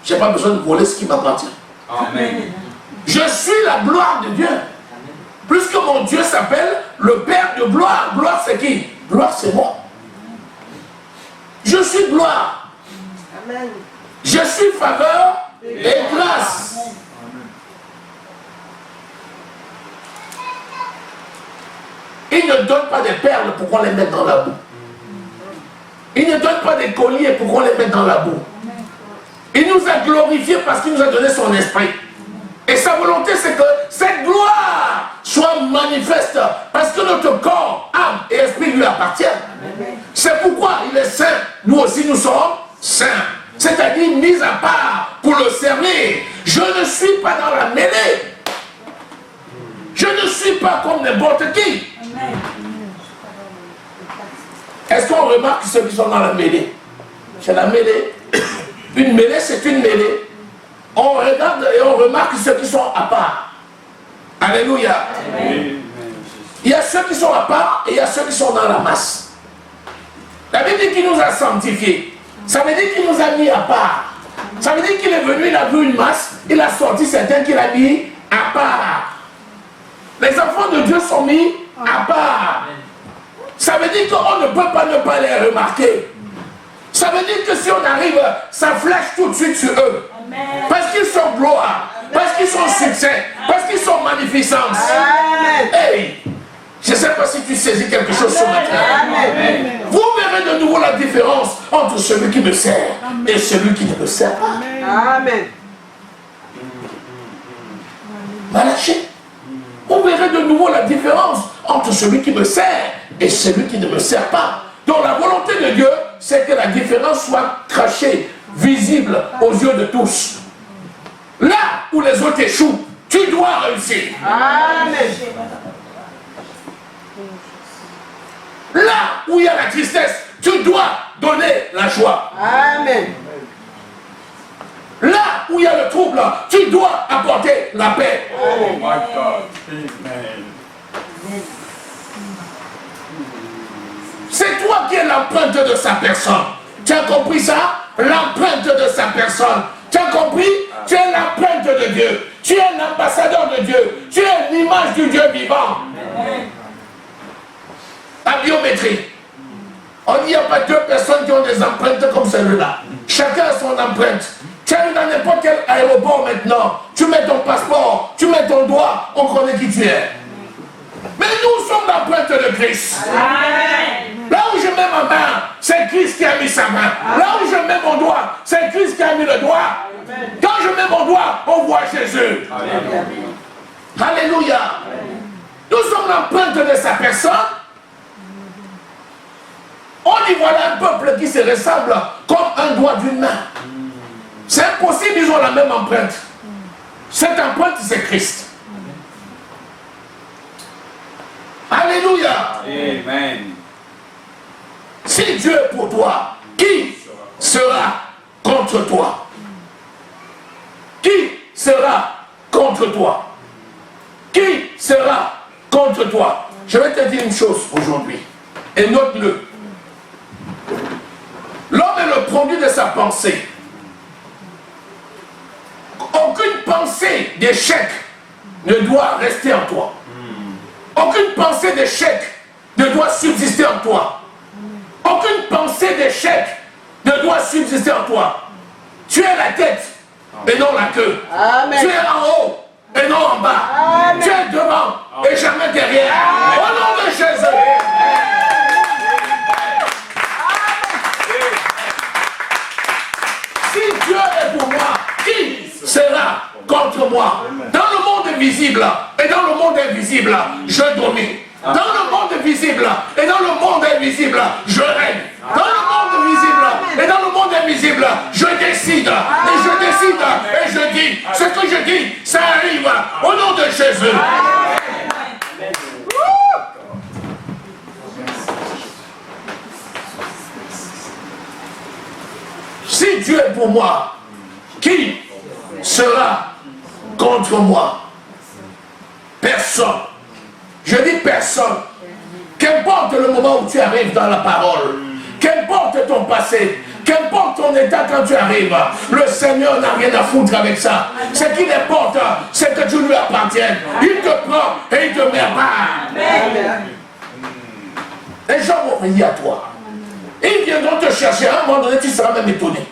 Je n'ai pas besoin de voler ce qui m'appartient. Amen. Je suis la gloire de Dieu. Puisque mon Dieu s'appelle le Père de gloire. Gloire, c'est qui? Gloire, c'est moi. Je suis gloire. Amen. Je suis faveur et grâce. Il ne donne pas des perles pour qu'on les mette dans la boue. Il ne donne pas des colliers pour qu'on les mette dans la boue. Il nous a glorifiés parce qu'il nous a donné son esprit. Et sa volonté, c'est que cette gloire soit manifeste. Parce que notre corps, âme et esprit lui appartiennent. C'est pourquoi il est saint. Nous aussi, nous sommes saints. C'est-à-dire mis à part pour le servir. Je ne suis pas dans la mêlée. Je ne suis pas comme n'importe qui. Est-ce qu'on remarque ceux qui sont dans la mêlée? C'est la mêlée. Une mêlée, c'est une mêlée. On regarde et on remarque ceux qui sont à part. Alléluia. Amen. Il y a ceux qui sont à part et il y a ceux qui sont dans la masse. La Bible dit qu'il nous a sanctifiés. Ça veut dire qu'il nous a mis à part. Ça veut dire qu'il est venu, il a vu une masse, il a sorti certains qu'il a mis à part. Les enfants de Dieu sont mis à part. Ça veut dire qu'on ne peut pas ne pas les remarquer. Ça veut dire que si on arrive, ça flash tout de suite sur eux. Parce qu'ils sont gloire, parce qu'ils sont succès, parce qu'ils sont magnificence. Hey, je ne sais pas si tu saisis quelque chose ce matin. Amen. Vous verrez de nouveau la différence entre celui qui me sert et celui qui ne me sert pas. Amen. Malaché. Vous verrez de nouveau la différence entre celui qui me sert et celui qui ne me sert pas. Donc la volonté de Dieu, c'est que la différence soit crachée, visible aux yeux de tous. Là où les autres échouent, tu dois réussir. Amen. Là où il y a la tristesse, tu dois donner la joie. Amen. Là où il y a le trouble, tu dois apporter la paix. Oh my God. Amen. C'est toi qui es l'empreinte de sa personne. Tu as compris ça? L'empreinte de sa personne. Tu as compris? Tu es l'empreinte de Dieu. Tu es l'ambassadeur de Dieu. Tu es l'image du Dieu vivant. La biométrie. On dit qu'il n'y a pas deux personnes qui ont des empreintes comme celle-là. Chacun a son empreinte. Tu arrives dans n'importe quel aéroport maintenant. Tu mets ton passeport, tu mets ton doigt, on connaît qui tu es. Mais nous sommes l'empreinte de Christ. Amen. Là où je mets ma main, c'est Christ qui a mis sa main. Là où je mets mon doigt, c'est Christ qui a mis le doigt. Quand je mets mon doigt, on voit Jésus. Alléluia. Nous sommes l'empreinte de sa personne. On y voilà un peuple qui se ressemble comme un doigt d'une main. C'est impossible, ils ont la même empreinte. Cette empreinte, c'est Christ. Alléluia. Amen. Si Dieu est pour toi, qui sera contre toi? Qui sera contre toi? Qui sera contre toi? Je vais te dire une chose aujourd'hui, et note-le. L'homme est le produit de sa pensée. Aucune pensée d'échec ne doit rester en toi. Aucune pensée d'échec ne doit subsister en toi. Aucune pensée d'échec ne doit subsister en toi. Tu es la tête et non la queue. Amen. Tu es en haut et non en bas. Amen. Tu es devant et jamais derrière. Au nom de Jésus. Si Dieu est pour moi, qui sera contre moi? Dans le monde visible et dans le monde invisible, je domine. Dans le monde visible et dans le monde invisible, je règne. Dans le monde visible et dans le monde invisible, je décide. Et je décide et je dis. Ce que je dis, ça arrive au nom de Jésus. Si Dieu est pour moi, qui sera contre moi? Personne. Je dis personne. Qu'importe le moment où tu arrives dans la parole, qu'importe ton passé, qu'importe ton état quand tu arrives, le Seigneur n'a rien à foutre avec ça. Ce qui importe, c'est que tu lui appartiennes. Il te prend et il te met à part. Les gens vont venir à toi. Ils viendront te chercher. À un moment donné, tu seras même étonné.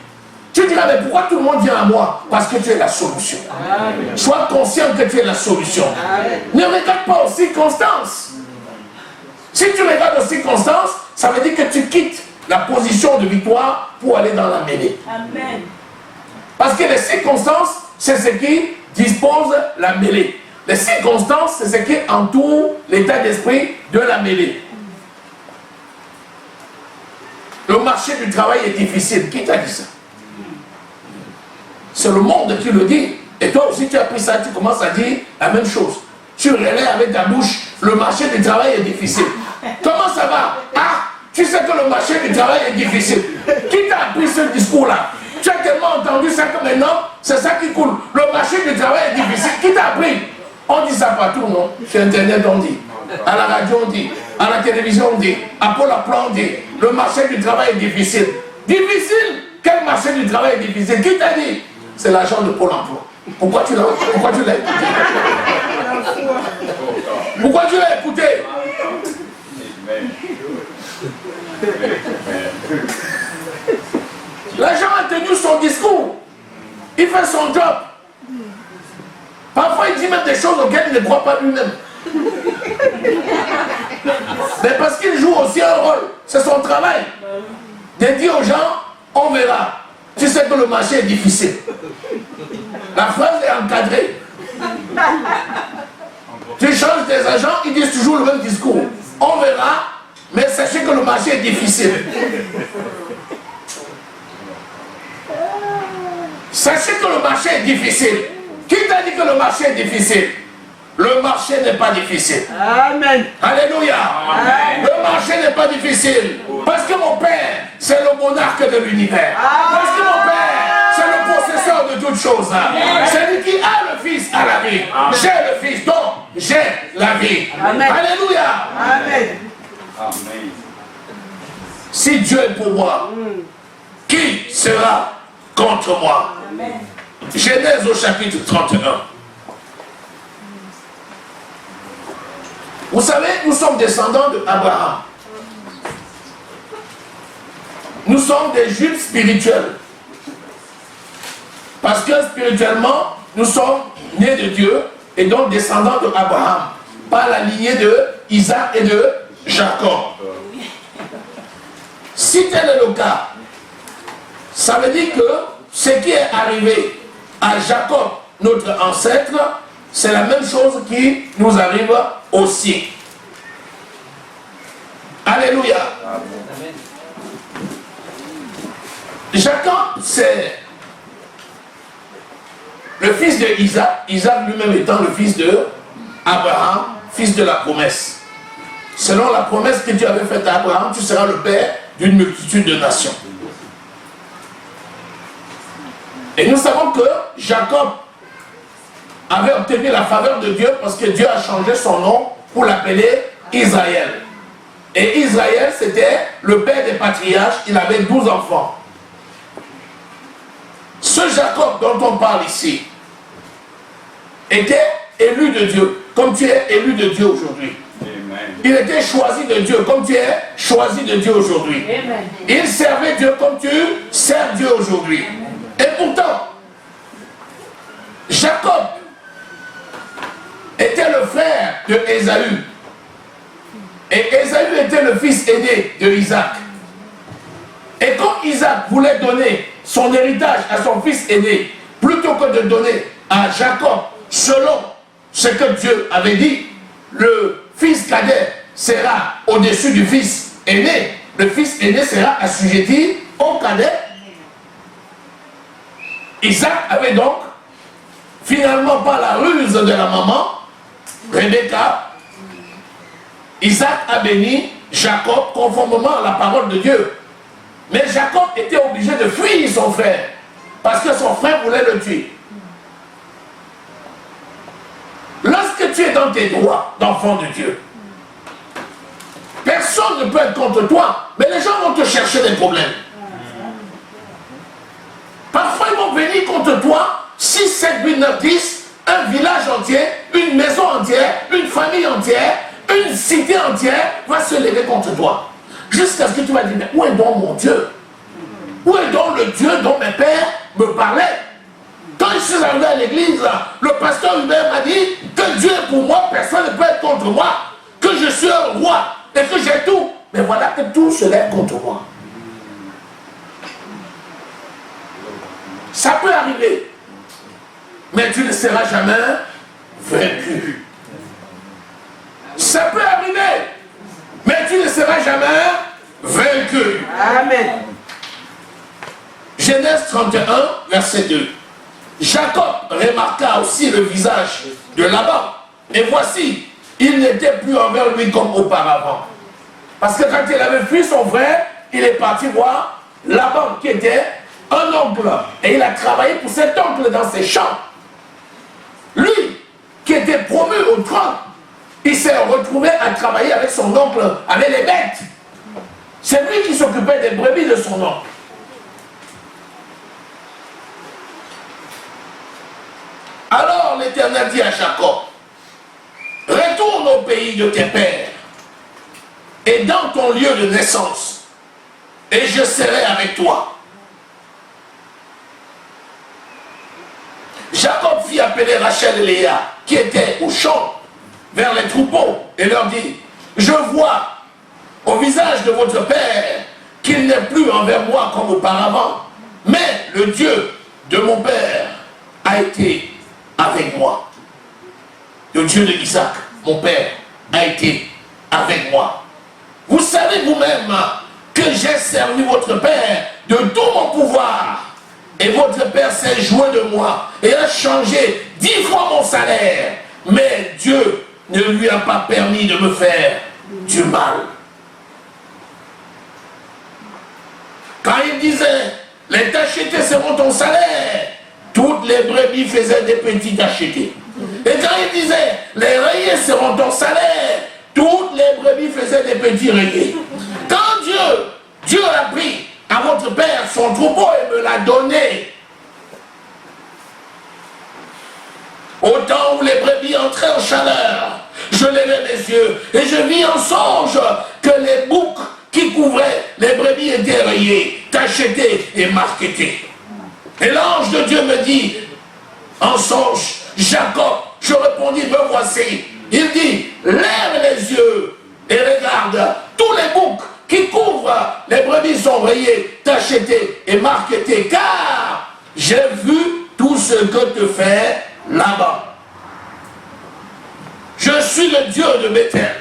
Tu diras, mais pourquoi tout le monde vient à moi? Parce que tu es la solution. Amen. Sois conscient que tu es la solution. Amen. Ne regarde pas aux circonstances. Si tu regardes aux circonstances, ça veut dire que tu quittes la position de victoire pour aller dans la mêlée. Amen. Parce que les circonstances, c'est ce qui dispose la mêlée. Les circonstances, c'est ce qui entoure l'état d'esprit de la mêlée. Le marché du travail est difficile. Qui t'a dit ça? C'est le monde qui le dit. Et toi aussi, tu as pris ça, tu commences à dire la même chose. Tu relèves avec ta bouche, le marché du travail est difficile. Comment ça va? Ah, tu sais que le marché du travail est difficile. Qui t'a appris ce discours-là? Tu as tellement entendu ça que maintenant, c'est ça qui coule. Le marché du travail est difficile. Qui t'a appris? On dit ça partout, non? Sur Internet, on dit. À la radio, on dit. À la télévision, on dit. À Pôle emploi, on dit. Le marché du travail est difficile. Difficile? Quel marché du travail est difficile? Qui t'a dit? C'est l'agent de Pôle emploi. Pourquoi tu l'as écouté? Pourquoi tu l'as écouté? L'agent a tenu son discours. Il fait son job. Parfois, il dit même des choses auxquelles il ne croit pas lui-même. Mais parce qu'il joue aussi un rôle. C'est son travail. De dire aux gens, on verra. Tu sais que le marché est difficile. La phrase est encadrée. Tu changes des agents, ils disent toujours le même discours. On verra, mais sachez que le marché est difficile. Sachez que le marché est difficile. Qui t'a dit que le marché est difficile? Le marché n'est pas difficile. Amen. Alléluia. Amen. Le marché n'est pas difficile. Parce que mon Père, c'est le monarque de l'univers. Parce que mon Père, c'est le possesseur de toutes choses. Celui qui a le Fils a la vie. J'ai le Fils, donc j'ai la vie. Amen. Alléluia. Amen. Amen. Si Dieu est pour moi, qui sera contre moi? Amen. Genèse au chapitre 31. Vous savez, nous sommes descendants d'Abraham. Nous sommes des juifs spirituels. Parce que spirituellement, nous sommes nés de Dieu et donc descendants d'Abraham. Par la lignée de Isaac et de Jacob. Si tel est le cas, ça veut dire que ce qui est arrivé à Jacob, notre ancêtre, c'est la même chose qui nous arrive aussi. Alléluia. Amen. Jacob, c'est le fils de Isaac. Isaac lui-même étant le fils de Abraham, fils de la promesse. Selon la promesse que Dieu avait faite à Abraham, tu seras le père d'une multitude de nations. Et nous savons que Jacob avait obtenu la faveur de Dieu parce que Dieu a changé son nom pour l'appeler Israël. Et Israël, c'était le père des patriarches, il avait 12 enfants. Ce Jacob dont on parle ici était élu de Dieu, comme tu es élu de Dieu aujourd'hui. Il était choisi de Dieu, comme tu es choisi de Dieu aujourd'hui. Il servait Dieu comme tu Ésaü. Et Ésaü était le fils aîné de Isaac. Et quand Isaac voulait donner son héritage à son fils aîné, plutôt que de donner à Jacob, selon ce que Dieu avait dit, le fils cadet sera au-dessus du fils aîné. Le fils aîné sera assujetti au cadet. Isaac avait donc, finalement par la ruse de la maman, Rebecca, Isaac a béni Jacob conformément à la parole de Dieu. Mais Jacob était obligé de fuir son frère, parce que son frère voulait le tuer. Lorsque tu es dans tes droits d'enfant de Dieu, personne ne peut être contre toi, mais les gens vont te chercher des problèmes. Parfois ils vont venir contre toi, 6, 7, 8, 9, 10, un village entier, une maison entière, une famille entière, une cité entière va se lever contre toi. Jusqu'à ce que tu vas dire, mais où est donc mon Dieu? Où est donc le Dieu dont mes pères me parlaient? Quand je suis arrivé à l'église, le pasteur Hubert m'a dit que Dieu est pour moi, personne ne peut être contre moi, que je suis un roi et que j'ai tout. Mais voilà que tout se lève contre moi. Ça peut arriver, mais tu ne seras jamais vaincu. Ça peut arriver, mais tu ne seras jamais vaincu. Amen. Genèse 31, verset 2. Jacob remarqua aussi le visage de Laban. Et voici, il n'était plus envers lui comme auparavant. Parce que quand il avait fui son frère, il est parti voir Laban qui était un oncle. Et il a travaillé pour cet oncle dans ses champs. Lui, qui était promu au trône, il s'est retrouvé à travailler avec son oncle, avec les bêtes. C'est lui qui s'occupait des brebis de son oncle. Alors l'Éternel dit à Jacob, retourne au pays de tes pères et dans ton lieu de naissance, et je serai avec toi. Jacob fit appeler Rachel et Léa, qui étaient au champ, vers les troupeaux, et leur dit, je vois au visage de votre père qu'il n'est plus envers moi comme auparavant, mais le Dieu de mon père a été avec moi. Le Dieu de Isaac, mon père, a été avec moi. Vous savez vous-même que j'ai servi votre père de tout mon pouvoir. Et votre père s'est joué de moi et a changé 10 fois mon salaire. Mais Dieu ne lui a pas permis de me faire du mal. Quand il disait, les tachetés seront ton salaire, toutes les brebis faisaient des petits tachetés. Et quand il disait, les rayés seront ton salaire, toutes les brebis faisaient des petits rayés. Quand Dieu a pris à votre père son troupeau et me l'a donné, au temps où les brebis entraient en chaleur, je levai mes yeux et je vis en songe que les boucs qui couvraient les brebis étaient rayés, tachetés et marquetés. Et l'ange de Dieu me dit, en songe, Jacob, je répondis, me voici. Il dit, lève les yeux et regarde, tous les boucs qui couvrent les brebis sont rayés, tachetés et marquetés, car j'ai vu tout ce que te fait Laban. Je suis le Dieu de Bethel,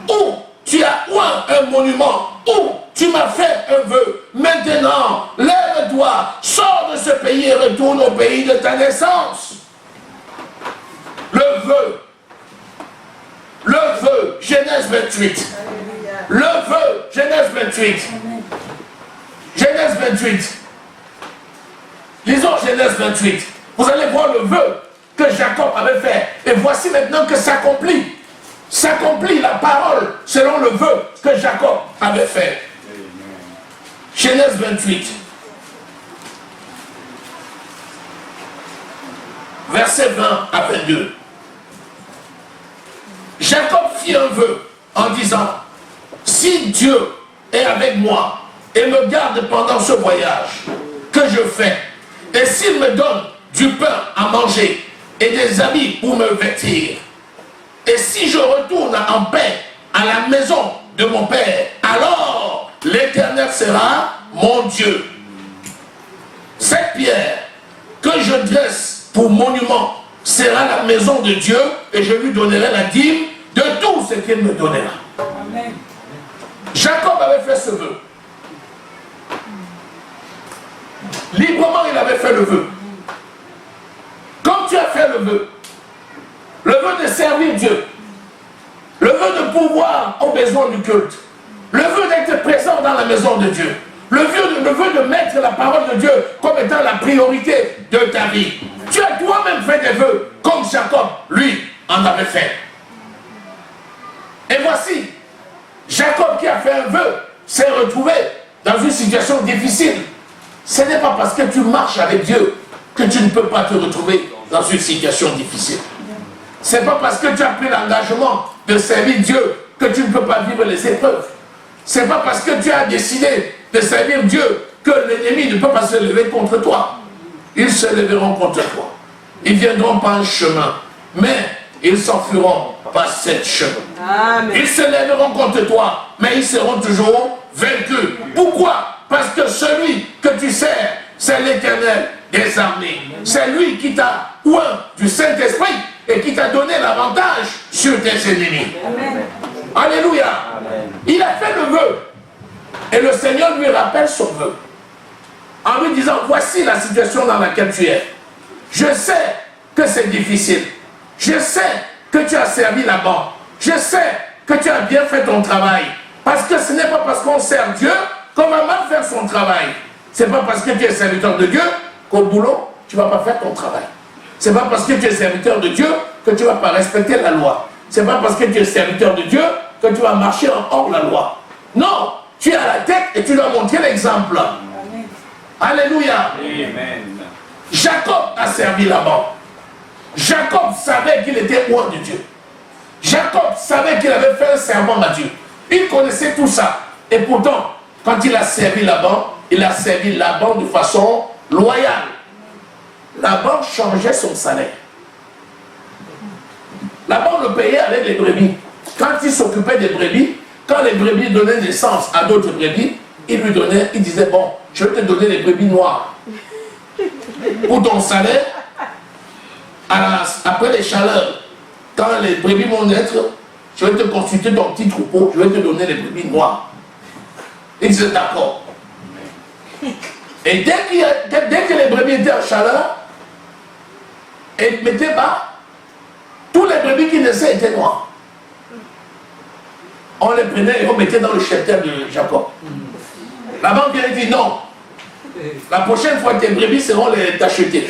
où tu as oint un monument, où tu m'as fait un vœu. Maintenant, lève-toi, sors de ce pays et retourne au pays de ta naissance. Le vœu, Genèse 28. Le vœu, Genèse 28. Genèse 28. Lisons Genèse 28. Vous allez voir le vœu que Jacob avait fait. Et voici maintenant que s'accomplit. S'accomplit la parole selon le vœu que Jacob avait fait. Genèse 28. Versets 20 à 22. Jacob fit un vœu en disant, si Dieu est avec moi et me garde pendant ce voyage que je fais, et s'il me donne du pain à manger et des habits pour me vêtir, Et si je retourne en paix à la maison de mon Père, alors l'Éternel sera mon Dieu. Cette pierre que je dresse pour monument sera la maison de Dieu et je lui donnerai la dîme de tout ce qu'il me donnera. Amen. Jacob avait fait ce vœu. Librement, il avait fait le vœu. Comme tu as fait le vœu de servir Dieu, le vœu de pouvoir aux besoins du culte, le vœu d'être présent dans la maison de Dieu, le vœu de mettre la parole de Dieu comme étant la priorité de ta vie. Tu as toi-même fait des vœux comme Jacob, lui, en avait fait. Et voici, Jacob qui a fait un vœu s'est retrouvé dans une situation difficile. Ce n'est pas parce que tu marches avec Dieu que tu ne peux pas te retrouver dans une situation difficile. Ce n'est pas parce que tu as pris l'engagement de servir Dieu que tu ne peux pas vivre les épreuves. Ce n'est pas parce que tu as décidé de servir Dieu que l'ennemi ne peut pas se lever contre toi. Ils se lèveront contre toi. Ils viendront par un chemin, mais ils s'enfuiront par sept chemins. Amen. Ils se lèveront contre toi, mais ils seront toujours vaincus. Pourquoi? Parce que celui que tu sers, c'est l'Éternel des armées. C'est lui qui t'a oint du Saint-Esprit et qui t'a donné l'avantage sur tes ennemis. Amen. Alléluia. Il a fait le vœu. Et le Seigneur lui rappelle son vœu. En lui disant, voici la situation dans laquelle tu es. Je sais que c'est difficile. Je sais que tu as servi là-bas. Je sais que tu as bien fait ton travail. Parce que ce n'est pas parce qu'on sert Dieu qu'on va mal faire son travail. Ce n'est pas parce que tu es serviteur de Dieu qu'au boulot, tu ne vas pas faire ton travail. Ce n'est pas parce que tu es serviteur de Dieu que tu ne vas pas respecter la loi. Ce n'est pas parce que tu es serviteur de Dieu que tu vas marcher hors la loi. Non, tu es à la tête et tu dois montrer l'exemple. Alléluia. Amen. Jacob a servi là-bas. Jacob savait qu'il était loin de Dieu. Jacob savait qu'il avait fait un serment à Dieu. Il connaissait tout ça. Et pourtant, quand il a servi Laban, il a servi Laban de façon loyale. Laban changeait son salaire. Laban le payait avec les brebis. Quand il s'occupait des brebis, quand les brebis donnaient naissance à d'autres brebis, il disait, bon, je vais te donner les brebis noires. Pour ton salaire, après les chaleurs, quand les brebis vont naître, je vais te consulter ton petit troupeau, je vais te donner les brebis noires. Il disait d'accord. Et dès que les brebis étaient en chaleur, et mettaient bas, tous les brebis qui naissaient étaient noirs. On les prenait et on mettait dans le cheptel de Jacob. La banque vient et dit non. La prochaine fois, tes brebis seront les tachetées.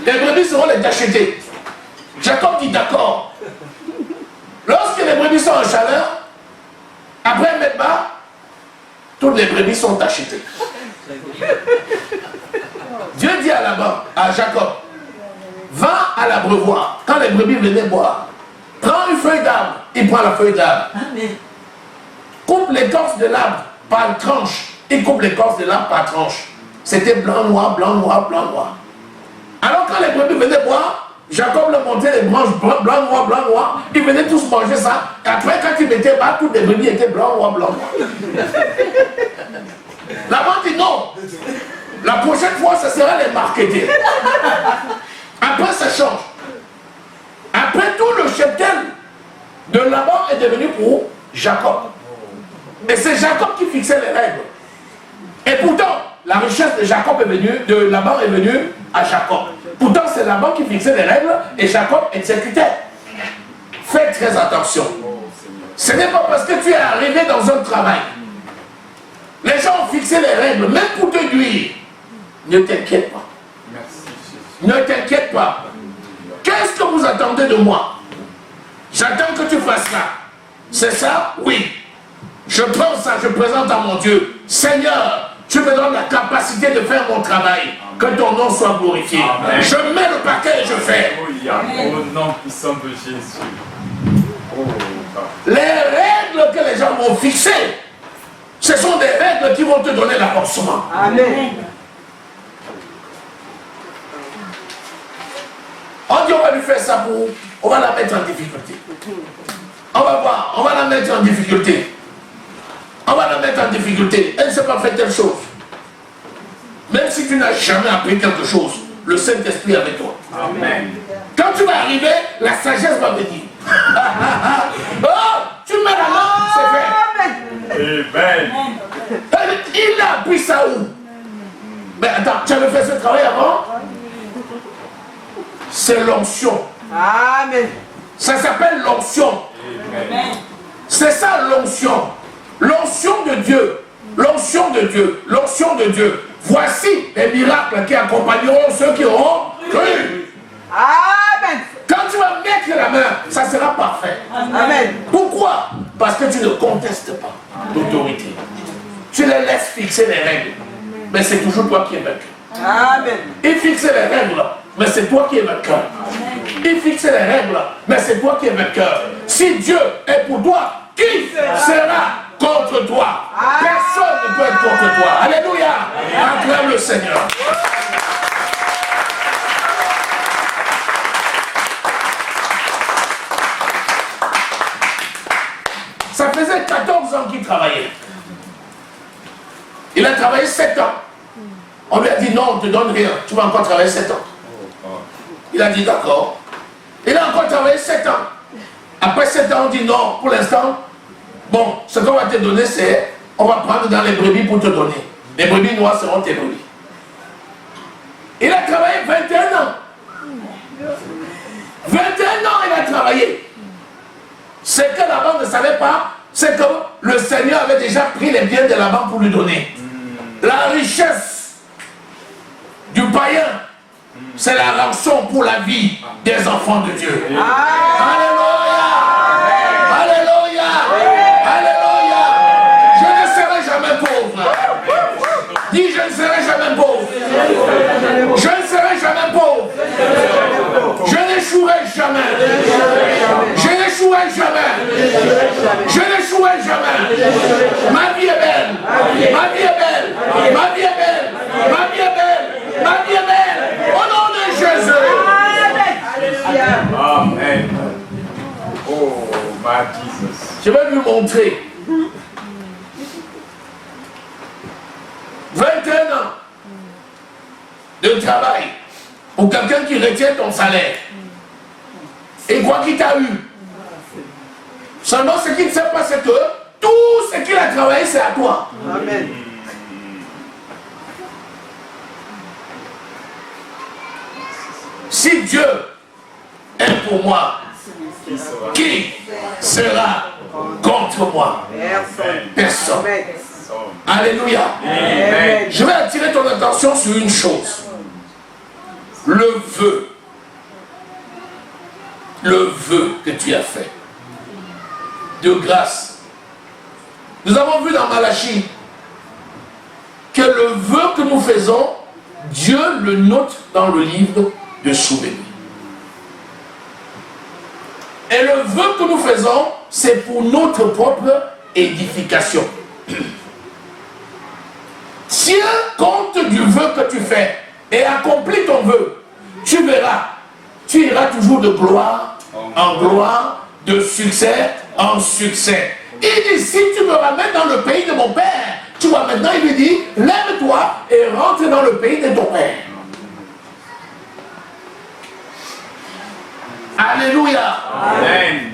Les brebis seront les tachetées. Jacob dit d'accord. Lorsque les brebis sont en chaleur, après mettre bas, toutes les brebis sont tachetées. Dieu dit à Jacob, va à l'abreuvoir. Quand les brebis venaient boire, prends une feuille d'arbre. Il prend la feuille d'arbre. Coupe l'écorce de l'arbre par tranche. Il coupe l'écorce de l'arbre par tranche. C'était blanc, noir, blanc, noir, blanc, noir. Alors quand les brebis venaient boire, Jacob leur montrait les branches blanc, noir, blanc, noir. Ils venaient tous manger ça. Et après, quand ils mettaient bas, toutes les brebis étaient blanc, noir, blanc, noir. Laban dit non. La prochaine fois, ce sera les marketés. Après, ça change. Après, tout le cheptel de Laban est devenu pour Jacob. Et c'est Jacob qui fixait les règles. Et pourtant, la richesse de Jacob est venue, de Laban est venue à Jacob. Pourtant, c'est Laban qui fixait les règles et Jacob exécutait. Faites très attention. Ce n'est pas parce que tu es arrivé dans un travail. Les gens ont fixé les règles, même pour te nuire. Ne t'inquiète pas. Ne t'inquiète pas. Qu'est-ce que vous attendez de moi? J'attends que tu fasses ça. C'est ça? Oui. Je prends ça, je présente à mon Dieu. Seigneur, tu me donnes la capacité de faire mon travail. Que ton nom soit glorifié. Amen. Je mets le paquet et je fais. Au nom puissant de Jésus. Les règles que les gens vont fixer, ce sont des règles qui vont te donner l'avancement. Amen. On dit on va lui faire ça pour... On va la mettre en difficulté. On va voir, on va la mettre en difficulté. On va la mettre en difficulté. Elle ne sait pas faire telle chose. Même si tu n'as jamais appris quelque chose, le Saint-Esprit est avec toi. Amen. Quand tu vas arriver, la sagesse va venir. Oh, tu mets la main, c'est fait. Amen. Il a appris ça où? Mais attends, tu avais fait ce travail avant? C'est l'onction. Amen. Ça s'appelle l'onction. Amen. C'est ça l'onction. L'onction de Dieu. L'onction de Dieu. L'onction de Dieu. Voici les miracles qui accompagneront ceux qui auront cru. Amen. Quand tu vas mettre la main, ça sera parfait. Amen. Pourquoi? Parce que tu ne contestes pas l'autorité. Tu les laisses fixer les règles. Mais c'est toujours toi qui es vainqueur. Amen. Il fixe les règles, mais c'est toi qui es vainqueur. Il fixe les règles, mais c'est toi qui es vainqueur. Si Dieu est pour toi, qui sera contre toi? Personne ne peut être contre toi. Alléluia. Acclame le Seigneur. Ça faisait 14 ans qu'il travaillait. Il a travaillé 7 ans. On lui a dit non, on ne te donne rien. Tu vas encore travailler 7 ans. Il a dit d'accord. Il a encore travaillé 7 ans. Après 7 ans, on dit non, pour l'instant, bon, ce qu'on va te donner, c'est, on va prendre dans les brebis pour te donner. Les brebis noires seront tes brebis. Il a travaillé 21 ans. 21 ans, il a travaillé. Ce que la banque ne savait pas, c'est que le Seigneur avait déjà pris les biens de la banque pour lui donner. La richesse du païen, c'est la rançon pour la vie des enfants de Dieu. Alléluia! Alléluia! Alléluia! Je ne serai jamais pauvre. Dis, je ne serai jamais pauvre. Je ne serai jamais pauvre. Je n'échouerai jamais. Je n'échouerai jamais. Je n'échouerai jamais. Ma vie est belle. Ma vie est belle. Ma vie est belle. Ma vie est belle. Ma vie est belle. Au nom de Jésus. Amen. Oh, my Jesus. Je vais lui montrer. 21 ans de travail pour quelqu'un qui retient ton salaire. Et quoi qu'il t'a eu. Seulement, ce qu'il ne sait pas, c'est que tout ce qu'il a travaillé, c'est à toi. Amen. Si Dieu est pour moi, qui sera contre moi? Personne. Amen. Alléluia. Amen. Je vais attirer ton attention sur une chose. Le vœu. Le vœu que tu as fait. De grâce. Nous avons vu dans Malachie que le vœu que nous faisons, Dieu le note dans le livre de souvenirs. Et le vœu que nous faisons, c'est pour notre propre édification. Tiens compte du vœu que tu fais et accomplis ton vœu. Tu verras, tu iras toujours de gloire en gloire, de succès en succès. Il dit, si tu me ramènes dans le pays de mon père, tu vois maintenant, il lui dit, lève-toi et rentre dans le pays de ton père. Alléluia. Amen.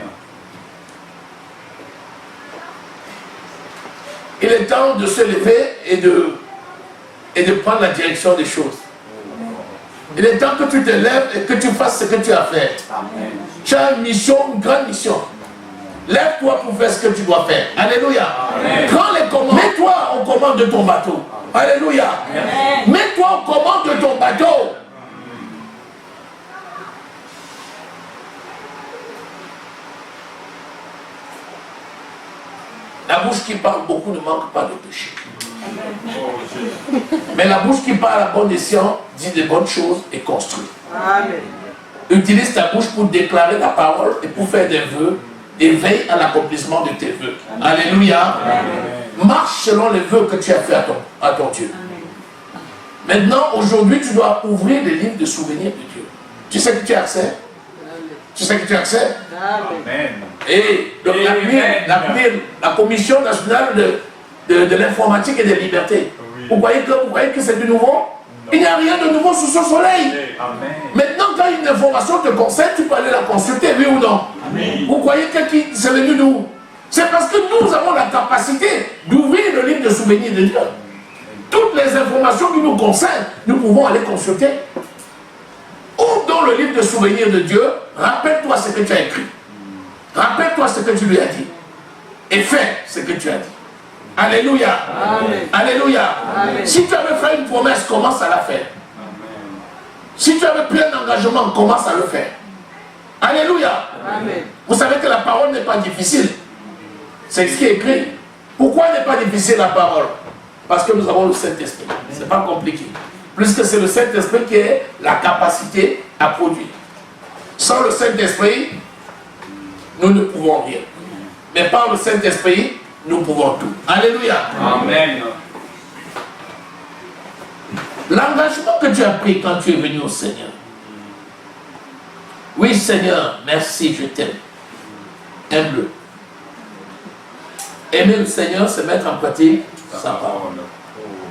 Il est temps de se lever et de prendre la direction des choses. Il est temps que tu te lèves et que tu fasses ce que tu as fait. Amen. Tu as une mission, une grande mission. Lève-toi pour faire ce que tu dois faire. Alléluia. Amen. Prends les commandes. Mets-toi aux commandes de ton bateau. Alléluia. Mets-toi aux commandes de ton bateau. La bouche qui parle beaucoup ne manque pas de péché. Mais la bouche qui parle à bon escient dit de bonnes choses et construit. Amen. Utilise ta bouche pour déclarer la parole et pour faire des vœux et veille à l'accomplissement de tes vœux. Alléluia. Marche selon les vœux que tu as fait à ton Dieu. Maintenant, aujourd'hui, tu dois ouvrir les livres de souvenirs de Dieu. Tu sais que tu as accès? Tu sais que tu as accès? Amen. Et donc la Commission nationale de l'informatique et des libertés. Oui. Vous croyez que c'est du nouveau? Il n'y a rien de nouveau sous ce soleil. Amen. Maintenant, quand une information te concerne, tu peux aller la consulter, oui ou non? Amen. Vous croyez que c'est venu d'où? C'est parce que nous avons la capacité d'ouvrir le livre de souvenirs de Dieu. Toutes les informations qui nous concernent, nous pouvons aller consulter. Ouvre dans le livre de souvenirs de Dieu, rappelle-toi ce que tu as écrit. Rappelle-toi ce que tu lui as dit. Et fais ce que tu as dit. Alléluia. Amen. Alléluia. Amen. Si tu avais fait une promesse, commence à la faire. Amen. Si tu avais plein d'engagement, commence à le faire. Alléluia. Amen. Vous savez que la parole n'est pas difficile. C'est ce qui est écrit. Pourquoi n'est pas difficile la parole? Parce que nous avons le Saint-Esprit. Ce n'est pas compliqué. Puisque c'est le Saint-Esprit qui a la capacité à produire. Sans le Saint-Esprit, nous ne pouvons rien. Mais par le Saint-Esprit, nous pouvons tout. Alléluia. Amen. L'engagement que tu as pris quand tu es venu au Seigneur. Oui, Seigneur, merci, je t'aime. Aime-le. Aimer le Seigneur, c'est mettre en pratique sa parole.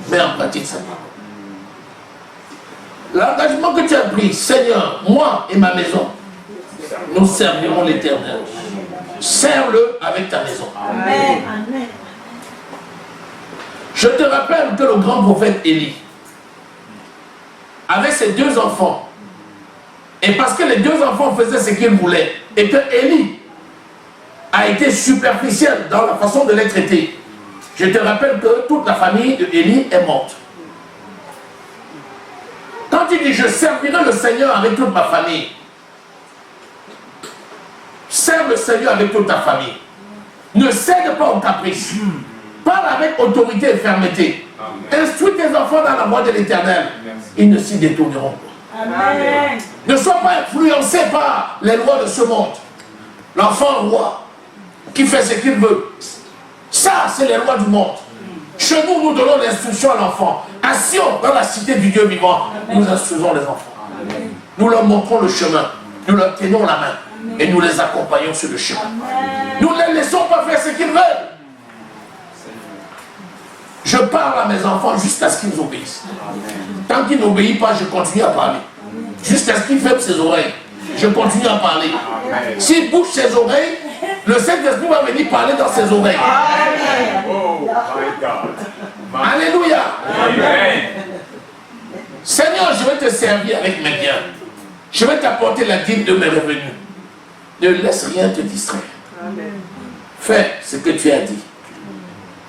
Mets en pratique sa parole. L'engagement que tu as pris, Seigneur, moi et ma maison, nous servirons l'Éternel. Sers-le avec ta maison. Amen. Je te rappelle que le grand prophète Élie avait ses 2 enfants. Et parce que les 2 enfants faisaient ce qu'ils voulaient, et que Élie a été superficiel dans la façon de les traiter, je te rappelle que toute la famille de Élie est morte. Quand tu dis je servirai le Seigneur avec toute ma famille, serve le Seigneur avec toute ta famille. Ne cède pas au caprice. Parle avec autorité et fermeté. Instruis tes enfants dans la voie de l'Éternel. Ils ne s'y détourneront pas. Amen. Ne sois pas influencé par les lois de ce monde. L'enfant roi qui fait ce qu'il veut. Ça, c'est les lois du monde. Chez nous, nous donnons l'instruction à l'enfant. Assis dans la cité du Dieu vivant, nous instruisons les enfants. Nous leur montrons le chemin. Nous leur tenons la main. Et nous les accompagnons sur le chemin. Nous ne les laissons pas faire ce qu'ils veulent. Je parle à mes enfants jusqu'à ce qu'ils obéissent. Tant qu'ils n'obéissent pas, je continue à parler. Jusqu'à ce qu'ils ferment ses oreilles. Je continue à parler. S'il bouge ses oreilles, le Saint-Esprit va venir parler dans ses oreilles. Oh, my God. Alléluia. Amen. Seigneur, je vais te servir avec mes biens. Je vais t'apporter la dîme de mes revenus. Ne laisse rien te distraire. Fais ce que tu as dit.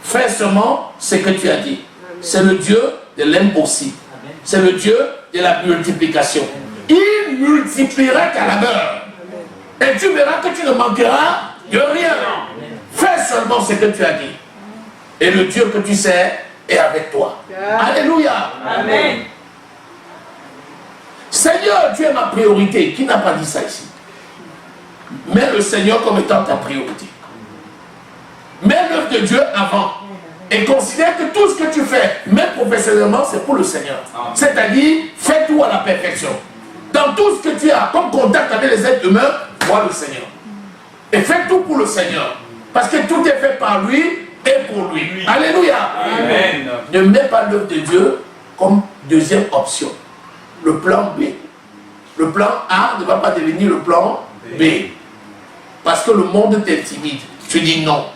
Fais seulement ce que tu as dit. C'est le Dieu de l'impossible. C'est le Dieu de la multiplication. Il multipliera ta labeur. Et tu verras que tu ne manqueras de rien. Fais seulement ce que tu as dit. Et le Dieu que tu sais est avec toi. Alléluia. Amen. Seigneur, tu es ma priorité. Qui n'a pas dit ça ici? Mets le Seigneur comme étant ta priorité. Mets l'œuvre de Dieu avant. Et considère que tout ce que tu fais, même professionnellement, c'est pour le Seigneur. C'est-à-dire, fais tout à la perfection. Dans tout ce que tu as comme contact avec les êtres humains, vois le Seigneur. Et fais tout pour le Seigneur. Parce que tout est fait par lui et pour lui. Alléluia. Amen. Ne mets pas l'œuvre de Dieu comme deuxième option. Le plan B. Le plan A ne va pas devenir le plan B. Parce que le monde t'intimide. Tu dis non.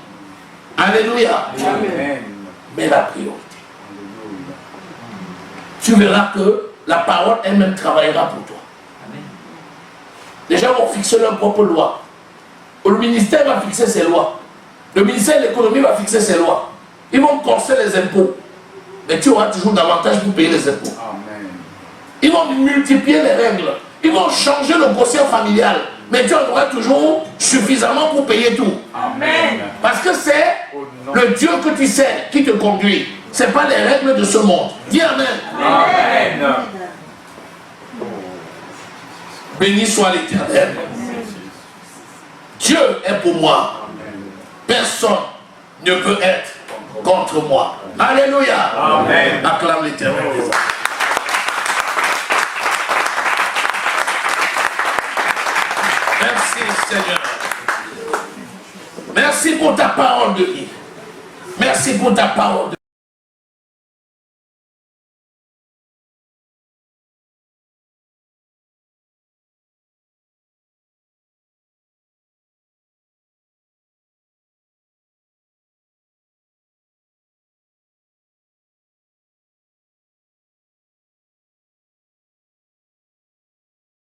Alléluia. Amen. Mais la priorité. Tu verras que la parole elle-même travaillera pour toi. Les gens vont fixer leur propre loi. Le ministère va fixer ses lois. Le ministère de l'économie va fixer ses lois. Ils vont corser les impôts. Mais tu auras toujours davantage pour payer les impôts. Amen. Ils vont multiplier les règles. Ils vont changer le quotient familial. Mais tu en auras toujours suffisamment pour payer tout. Amen. Parce que c'est le Dieu que tu sais qui te conduit. Ce n'est pas les règles de ce monde. Dis Amen. Amen. Béni soit l'Éternel. Dieu est pour moi. Personne ne peut être contre moi. Alléluia. Amen. Acclame l'Éternel. Merci pour ta parole de vie. Merci pour ta parole de